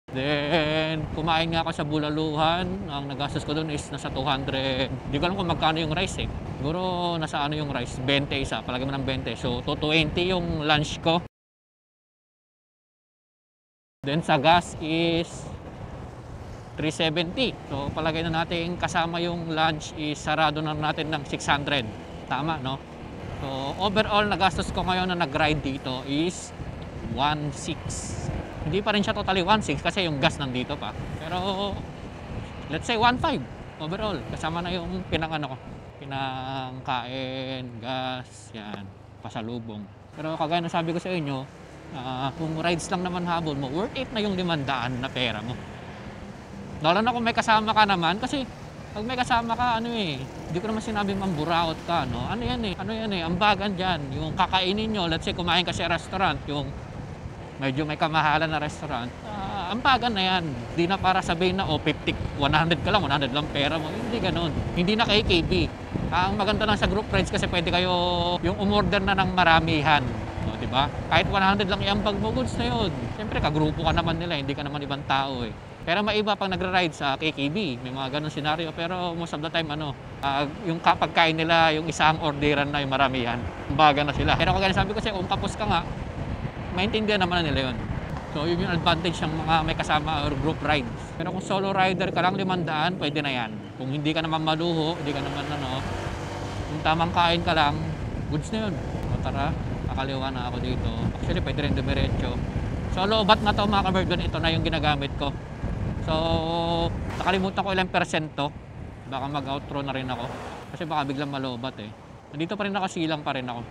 Then, kumain nga ako sa Bulaluhan. Ang nagastos ko doon is nasa 200. Hindi ko alam kung magkano yung rice eh. Siguro nasa ano yung rice? 20 isa. Palagay mo ng 20. So, 220 yung lunch ko. Then, sa gas is 370. So, palagay na natin kasama yung lunch is sarado na natin ng 600. Tama, no? So, overall, nagastos ko ngayon na nag-ride dito is 1.6. Hindi pa rin siya totally 1.6 kasi yung gas nandito pa. Pero let's say 1.5 overall. Kasama na yung pinangkain, gas, yan, pasalubong. Pero kagaya na sabi ko sa inyo, kung rides lang naman habol mo, worth it na yung 500 na pera mo. Lalo na kung may kasama ka naman kasi pag may kasama ka, hindi ko naman sinabing mamburaot ka, no? Ano yan eh, ambagan dyan. Yung kakainin nyo, let's say kumain ka sa restaurant, yung medyo may kamahalan na restaurant, ambagan na yan. Hindi na para sabihin na, 100 ka lang, 100 lang pera mo. Hindi ganun. Hindi na KKB. Ang maganda lang sa group rides kasi pwede kayo yung umorder na ng maramihan. O, diba? Kahit 100 lang iambag mo, goods na yun. Siyempre, kagrupo ka naman nila, hindi ka naman ibang tao eh. Pero maiba pang nagra-ride sa KKB, may mga ganun senaryo. Pero most of the time, yung pagkain nila, yung isang orderan na yung maramihan, ambagan na sila. Pero kagaya sabi ko kasi, kung kapos ka nga, maintindihan naman nila yun. So yun yung advantage ng mga may kasama or group rides. Pero kung solo rider ka lang, 500, pwede na yan. Kung hindi ka naman maluho, hindi ka naman kung tamang kain ka lang, goods na yun. So tara, kakaliwa na ako dito. Actually pwede rin dumiretso. So lobat na to mga ka-bird, ito na yung ginagamit ko. So nakalimutan ko ilang percento. Baka mag-outro na rin ako. Kasi baka biglang malobat eh. Nandito pa rin nakasilang pa rin ako.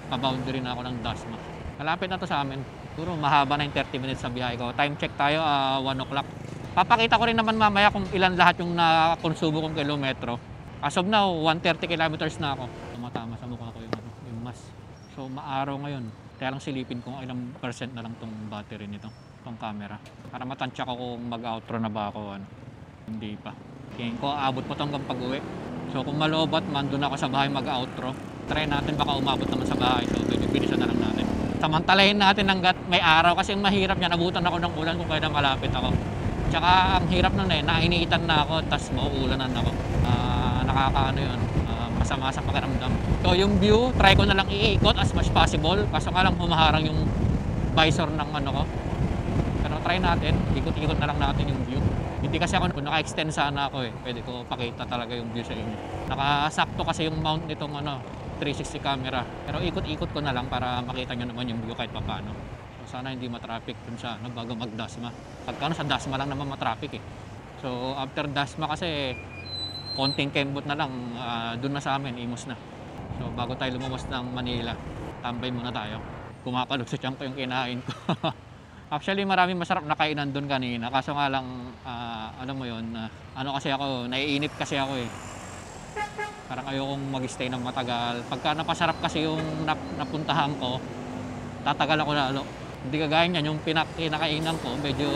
Pa-boundary na ako ng Dasma. Malapit na to sa amin. Siguro mahaba na yung 30 minutes sa biyahe ko. Time check tayo, 1 o'clock. Papakita ko rin naman mamaya kung ilan lahat yung nakonsumo kong kilometro. As of now, 130 kilometers na ako. Tumatama sa mukha ko yung mas. So maaraw ngayon. Kaya lang silipin ko kung ilang percent na lang tong battery nito. Tong camera. Para matansya ko kung mag-outro na ba ako. Hindi pa. Tingin ko, abot pa tong hanggang pag-uwi. So kung malobat man, doon ako sa bahay mag-outro. Try natin, baka umabot naman sa bahay. So bilisan na lang natin. Samantalahin natin hanggat may araw kasi yung mahirap niya, nabutan ako ng ulan kung kailan malapit ako. Tsaka ang hirap nun nainiitan na ako, tas mauulanan ako. Masama sa pakiramdam. So yung view, try ko na lang iikot as much possible. Kaso nga lang humaharang yung visor ng ko. Pero try natin, ikot-ikot na lang natin yung view. Hindi kasi ako, kung naka-extend sana ako pwede ko pakita talaga yung view sa inyo. Nakasakto kasi yung mount nitong 360 camera. Pero ikot-ikot ko na lang para makita nyo naman yung view kahit paano. So sana hindi matraffic dun sa bago mag-Dasma. Pagka sa Dasma lang naman matraffic eh. So after Dasma kasi konting kembot na lang, dun na sa amin, Imus na. So bago tayo lumabas ng Manila, tambay muna tayo. Kumakalog sa tiyan ko yung kinain ko. Actually maraming masarap na kainan dun kanina. Kaso nga lang, alam mo yun, kasi ako, naiinip kasi ako eh. Parang ayokong mag-stay ng matagal. Pagka napasarap kasi yung napuntahan ko, tatagal ako lalo. Hindi kagaya niyan, yung pinakainan ko, medyo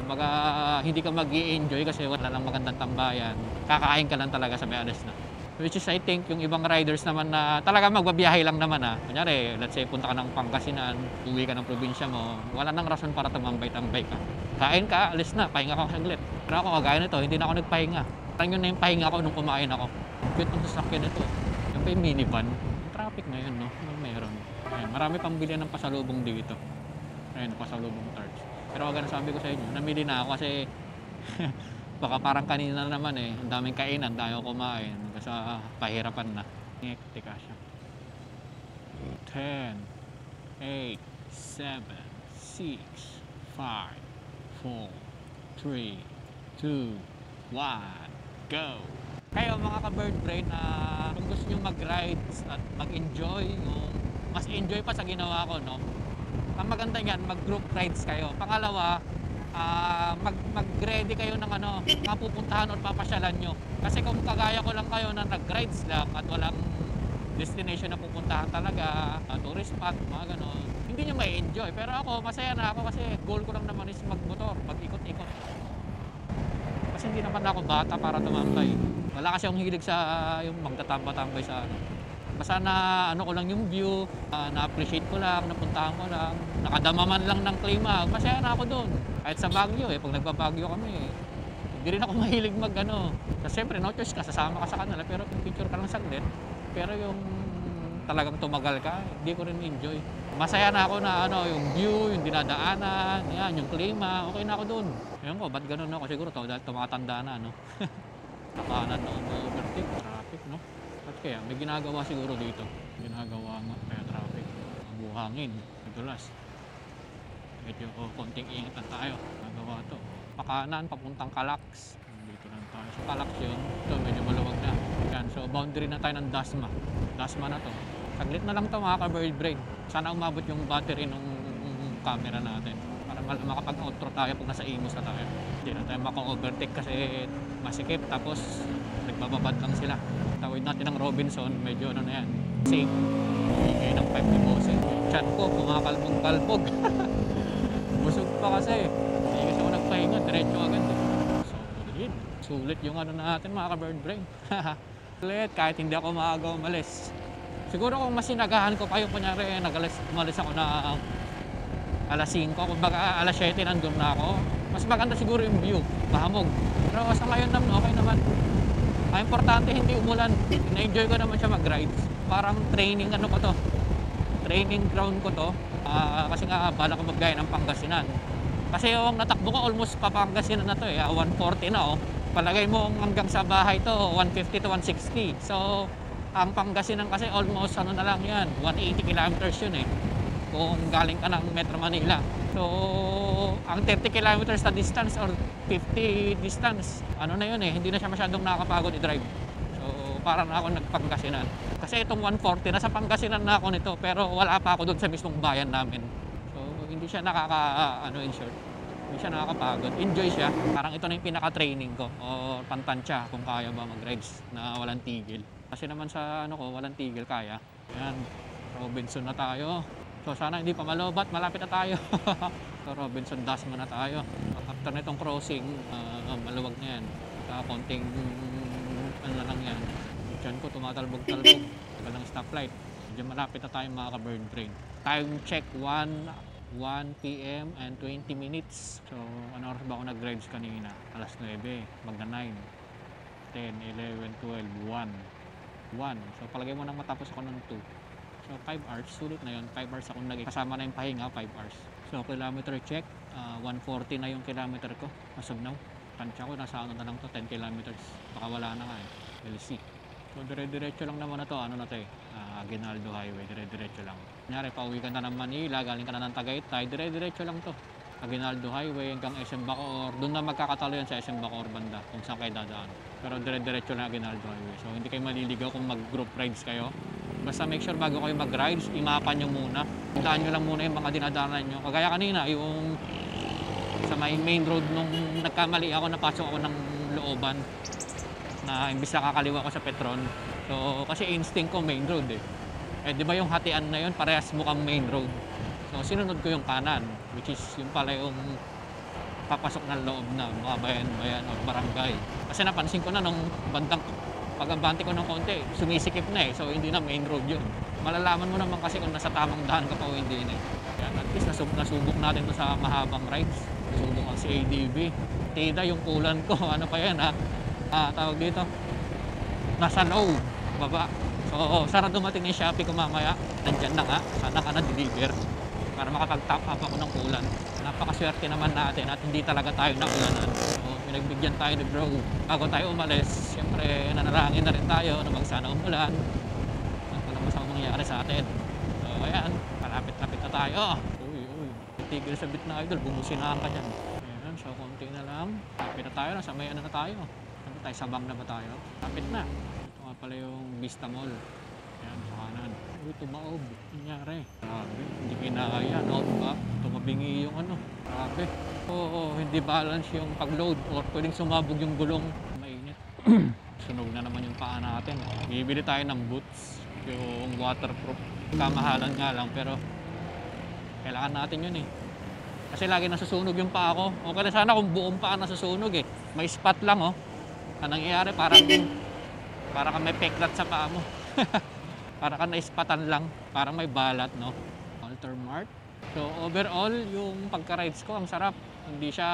kumbaga Kumbaga, hindi ka mag-i-enjoy kasi wala lang magandang tambayan. Kakain ka lang talaga sa Beanes na. Which is I think yung ibang riders naman na talaga magbabiyahe lang naman Kunyari, let's say punta ka ng Pangasinan, uwi ka ng probinsya mo, wala nang rason para tumambay-tambay ka. Kain ka, alis na, pahinga ka saglit. Pero ako kagaya nito, hindi na ako nagpahinga. Parang yun na yung pahinga ko nung kumain ako. Cute ang sasakyan nito. Yan pa yung minivan. Traffic ngayon, no? Ano meron? Ayan, marami pang bilhin ng pasalubong dito. Ayan, pasalubong tarts. Pero wag na sabi ko sa inyo, namili na ako kasi baka parang kanina naman ang daming kainan, tayo kumain. Kasi pahirapan na. Teka siya. 10, 8, 7, 6, 5, 4, 3, 2, 1, go! Kayo mga ka-bird brain kung gusto nyo mag-rides at mag-enjoy, mas enjoy pa sa ginawa ko, no? Ang maganda niyan, mag-group rides kayo. Pangalawa, mag-ready kayo ng mapupuntahan o papasyalan nyo. Kasi kung kagaya ko lang kayo na nag-rides lang at walang destination na pupuntahan talaga, tourist spot, mga ganon, hindi nyo may enjoy. Pero ako, masaya na ako kasi goal ko lang naman is mag-motor, mag-ikot-ikot. Kasi hindi naman ako bata para tumambay. Wala kasi akong hilig sa yung magtatamba-tambay sa Basta na ko lang yung view, na-appreciate ko lang, napuntahan ko lang, nakadama man lang ng klima, masaya na ako doon. Kahit sa Baguio pag nagbabagyo kami, hindi rin ako mahilig Kasi siyempre, no choice ka, sasama ka sa kanila, pero picture ka lang saglit. Pero yung talagang tumagal ka, hindi ko rin enjoy. Masaya na ako na yung view, yung dinadaanan, yan, yung klima, okay na ako doon. Ayun ko, ba't ganun ako? Siguro dahil tumatanda na, Nakanan na overtake, traffic, At kaya, may ginagawa siguro dito. Ginagawa nga, kaya traffic. Buhangin, nadulas. Medyo konting ingatan tayo. Nagawa to. Pakanan, papuntang Calax. Dito lang tayo. So, Calax yun. Ito, medyo maluwag na. Yan, so boundary na tayo ng Dasma. Dasma na to. Saglit na lang to mga ka-bird brain. Sana umabot yung battery ng camera natin. Para makapag-outro tayo pag nasa Imus na tayo. Hindi na tayo maka-overtake kasi masikip. Tapos, nagbababad lang sila. Tawid natin ng Robinson, medyo na yan. Safe. Hingay ng 5 ni Bose. Chat ko, kumakalbog-kalbog. Busog pa kasi. Hindi kasi ako nagpahinga, diretso agad. Sulit yung natin mga ka-bird brain. Sulit, kahit hindi ako maaga umalis. Siguro kung mas sinagahan ko kayo, kunyari, umalis ako na alas 5, kumbaga alas 7 nandun na ako. Mas maganda siguro yung view, mahamog. Pero sa ngayon naman, okay naman. Ang importante hindi umulan. Na-enjoy ko naman siya mag-rides. Parang training ko to. Training ground ko to. Kasi nga bala ko maggaya ng Pangasinan. Kasi yung natakbo ko almost pa Pangasinan na to 140 na Palagay mo hanggang sa bahay to 150 to 160. So ang Pangasinan kasi almost na lang yan. 180 kilometers yun kung galing ka ng Metro Manila. So, ang 30 kilometers na distance or 50 distance, na yun hindi na siya masyadong nakakapagod i-drive. So, parang ako nagpangasinan. Kasi itong 140, nasa Pangasinan na ako nito, pero wala pa ako doon sa mismong bayan namin. So, hindi siya in short, hindi siya nakakapagod. Enjoy siya. Parang ito na yung pinaka-training ko o pantansya kung kaya ba mag-rides na walang tigil. Kasi naman sa walang tigil kaya. Yan, Robinson na tayo. So sana hindi pa malobat, malapit na tayo. So Robinson Dasma na tayo. After nitong crossing, maluwag na yan. Konting na lang yan. Diyan ko tumatalbog-talbog. Tagal ng stoplight. Medyo malapit na tayo mga ka-bird brain. Time check 1 p.m. and 20 minutes. So ano oras ba ako nag-rides kanina? Alas 9, magna 9, 10, 11, 12, 1. So palagay mo nang matapos ako ng 2. So 5 hours, sulit na yun. 5 hours akong kasama na yung pahinga, 5 hours. So kilometer check, 140 na yung kilometer ko. As of now, tansya ko, nasa na lang to, 10 kilometers. Baka wala na nga we'll see. So dire-diretso lang naman na to, Aguinaldo Highway, dire-diretso lang. Kunyari, pauwi ka na ng Manila, galing ka na ng Tagaytay, dire-diretso lang to. Aguinaldo Highway hanggang SM Bacoor, doon na magkakatalo yan sa SM Bacoor banda, kung saan kayo dadaan. Pero dire-diretso lang Aguinaldo Highway. So hindi kayo maliligaw kung mag-group rides kayo. Basta make sure bago kayo mag-rides, imapan nyo muna. Puntaan nyo lang muna yung mga dinadaanan nyo. Kagaya kanina, yung sa main road nung nagkamali ako, napasok ako ng looban na imbis na kakaliwa ko sa Petron. So, kasi instinct ko main road di ba yung hatian na yun, parehas mukhang main road. So, sinunod ko yung kanan, which is yung pala yung papasok ng loob na mga bayan-bayan o barangay. Kasi napansin ko na nung bandang pag-abante ko ng konti, sumisikip na so hindi na main road yun. Malalaman mo naman kasi kung nasa tamang daan ka pa o hindi na. Kaya at least nasubok natin to sa mahabang rides. Nasubok ang si ADB. Tida yung kulan ko, ano pa yan tawag dito, nasa low, baba. So sana dumating yung Shopee ko mamaya. Nandyan na nga, sana ka na-deliver para makapag-top up ako ng kulan. Napakaswerte naman natin at hindi talaga tayo nakulanan. So, pinagbigyan tayo ni bro. Bago tayo umalis, siyempre nanalangin na rin tayo na magsana umulan. At walang masamang mangyayari sa atin. So ayan, malapit-lapit na tayo. Uy, tigil sa bit na idol, bumusinahan ka dyan. Ayan, so konti na lang. Lapit na tayo, nasa may ano na tayo. Ano tayo, sabang na ba tayo? Lapit na. Ito nga pala yung Vista Mall. Ayan, sa kanan. Uy, tumaob. Nangyari. Grabe, hindi kinaya. Note ba? Tumabingi yung ano. Grabe. Oo, hindi balance yung pag-load or pwedeng sumabog yung gulong. Mainit. Sunog na naman yung paa natin. Bibili tayo ng boots. Yung waterproof. Kamahalan nga lang pero kailangan natin yun Kasi lagi nasusunog yung paa ko. Okay na sana kung buong paa nasusunog May spot lang Anong nangyayari parang may peklat sa paa mo. Para ka naispatan lang, parang may balat, no? Alter Mart. So overall, yung pagka-rides ko, ang sarap. Hindi siya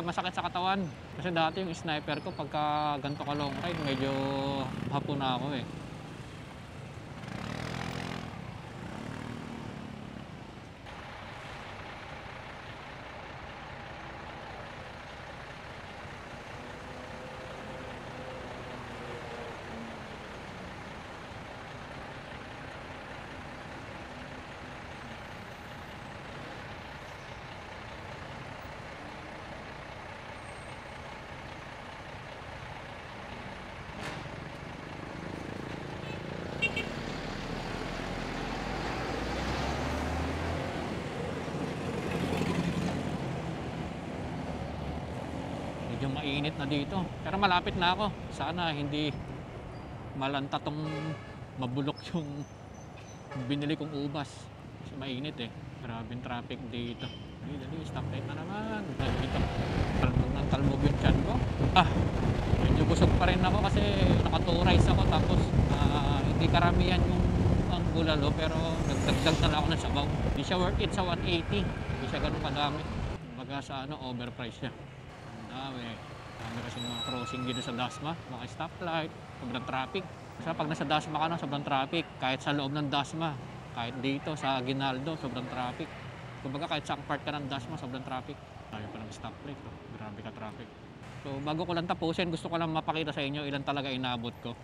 masakit sa katawan. Kasi dati yung sniper ko, pagka ganito ka long ride, medyo hapon na ako Medyo mainit na dito. Pero malapit na ako. Sana hindi malanta tong mabulok yung binili kong ubas. Kasi mainit Grabing traffic dito. Dali, stoplight na naman. Dito. Talmog yung tiyan ko. Medyo busog pa rin ako kasi nakaturize ako tapos hindi karamihan yung ang bulalo pero nagdagdag na lang ako ng sabaw. Hindi siya worth it sa 180. Hindi siya ganun kadami. Baga sa overprice siya. Dami kasi mga crossing dito sa Dasma, mga stoplight, sobrang traffic. Kasi pag nasa Dasma ka na, sobrang traffic. Kahit sa loob ng Dasma, kahit dito sa Aguinaldo, sobrang traffic. Kumbaga kahit sa part ka ng Dasma, sobrang traffic. Tayo pa ng stoplight, grabe ka traffic. So bago ko lang tapusin, gusto ko lang mapakita sa inyo ilan talaga inabot ko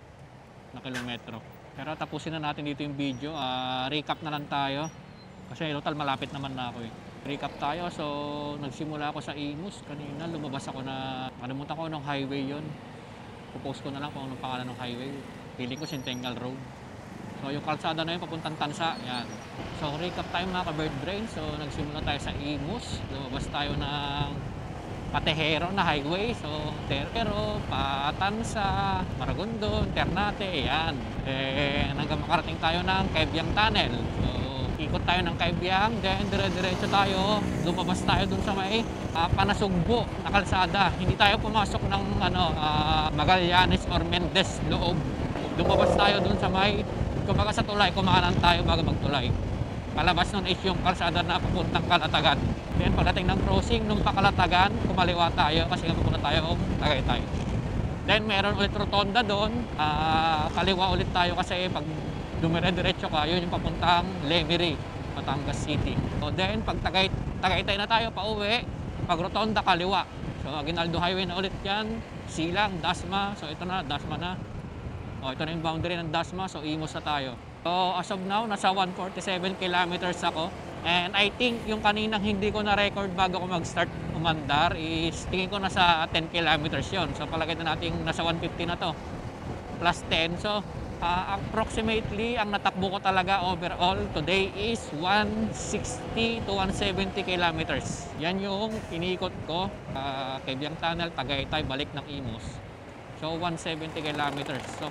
na kilometro. Pero tapusin na natin dito yung video, recap na lang tayo. Kasi total malapit naman na ako Recap tayo. So, nagsimula ako sa Imus. Kanina, lumabas ako na, kalimutan ko anong highway yon. Pupost ko na lang kung anong pangalan ng highway. Piling ko Centennial Road. So, yung kalsada na yun, papuntang Tansa. Yan. So, recap tayo mga ka-bird brain. So, nagsimula tayo sa Imus. Lumabas tayo ng Patejero na highway. So, Terquero, Patansa, Maragondon, Ternate. Yan. Hanggang makarating tayo ng Queviang Tunnel. So, ikot tayo ng Queviang, then dire-diretso tayo, lumabas tayo dun sa may Panasugbo na kalsada. Hindi tayo pumasok ng Magallanes or Mendez loob. Lumabas tayo dun sa may, kumbaga sa tulay, kumanan tayo bago magtulay. Palabas nun is yung kalsada na papuntang Kalatagan. Then pagdating ng crossing, nung pakalatagan, kumaliwa tayo kasi nga papunta tayo Tagaytay. Then meron ulit rotonda doon, kaliwa ulit tayo kasi pag dumire-diretso ka, yun yung papuntang Lemery, Batangas City. So then, pag Tagaytay na tayo pa uwi, pag rotonda kaliwa. So Aguinaldo Highway na ulit yan, Silang, Dasma. So ito na, Dasma na. Ito na yung boundary ng Dasma, so Imus na tayo. So as of now, nasa 147 kilometers ako. And I think yung kaninang hindi ko na-record bago ko mag-start umandar is tingin ko nasa 10 kilometers yon. So palagay na natin nasa 150 na to. Plus 10. So approximately, ang natakbo ko talaga overall today is 160 to 170 kilometers. Yan yung inikot ko. Queviang Tunnel, Tagaytay, balik ng Imus. So 170 kilometers. So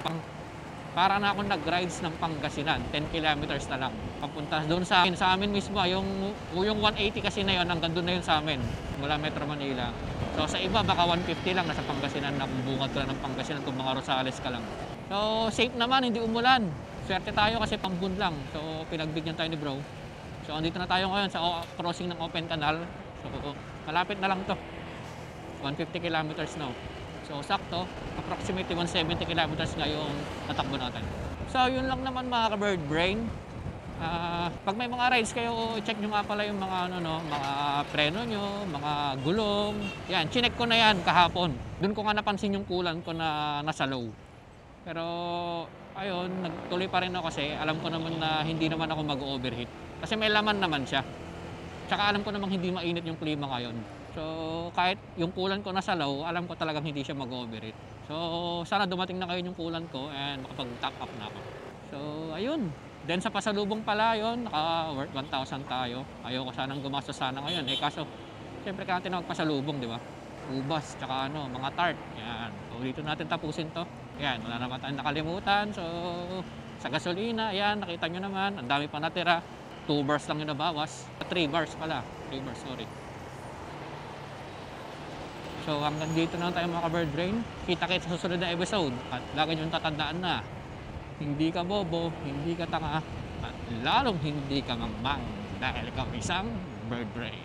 para na ako nag-rides ng Pangasinan, 10 kilometers na lang. Papunta doon sa amin mismo, yung 180 kasi na yun, hanggang doon na yun sa amin, mula Metro Manila. So sa iba, baka 150 lang, nasa Pangasinan na, kung bungad ka lang ng Pangasinan, kung mga Rosales ka lang. So safe naman, hindi umulan. Swerte tayo kasi pambun lang. So pinagbigyan tayo ni bro. So andito na tayo ngayon sa crossing ng Open Canal. So malapit na lang to. 150 kilometers na. So sakto, approximately 170 kilometers nga yung natakbo natin. So yun lang naman mga ka-bird brain. Pag may mga rides kayo, check nyo nga pala yung mga mga preno nyo, mga gulong. Yan, chinek ko na yan kahapon. Doon ko nga napansin yung kulan ko na nasa low. Pero ayun, nagtuloy pa rin ako kasi alam ko naman na hindi naman ako mag-overheat. Kasi may laman naman siya. Tsaka alam ko namang hindi mainit yung klima ngayon. So kahit yung kulan ko nasa low, alam ko talagang hindi siya mag-overheat. So sana dumating na kayo yung kulan ko and makapag-top up na ako. So ayun. Then sa pasalubong pala yun, naka-worth 1,000 tayo. Ayoko sanang gumastos sana ngayon. Kaso siyempre kaya natin magpasalubong, di ba? Ubas, tsaka mga tart. Yan. So dito natin tapusin to. Yan, wala naman tayong nakalimutan. So sa gasolina, yan, nakita nyo naman, ang dami pa natira. 2 bars lang yung nabawas. 3 bars pala. 3 bars, sorry. So hanggang dito na tayo mga ka-bird brain. Kita-kita sa susunod na episode. At lagi nyo tatandaan na hindi ka bobo, hindi ka tanga, at lalong hindi ka mangmang dahil ikaw isang bird brain.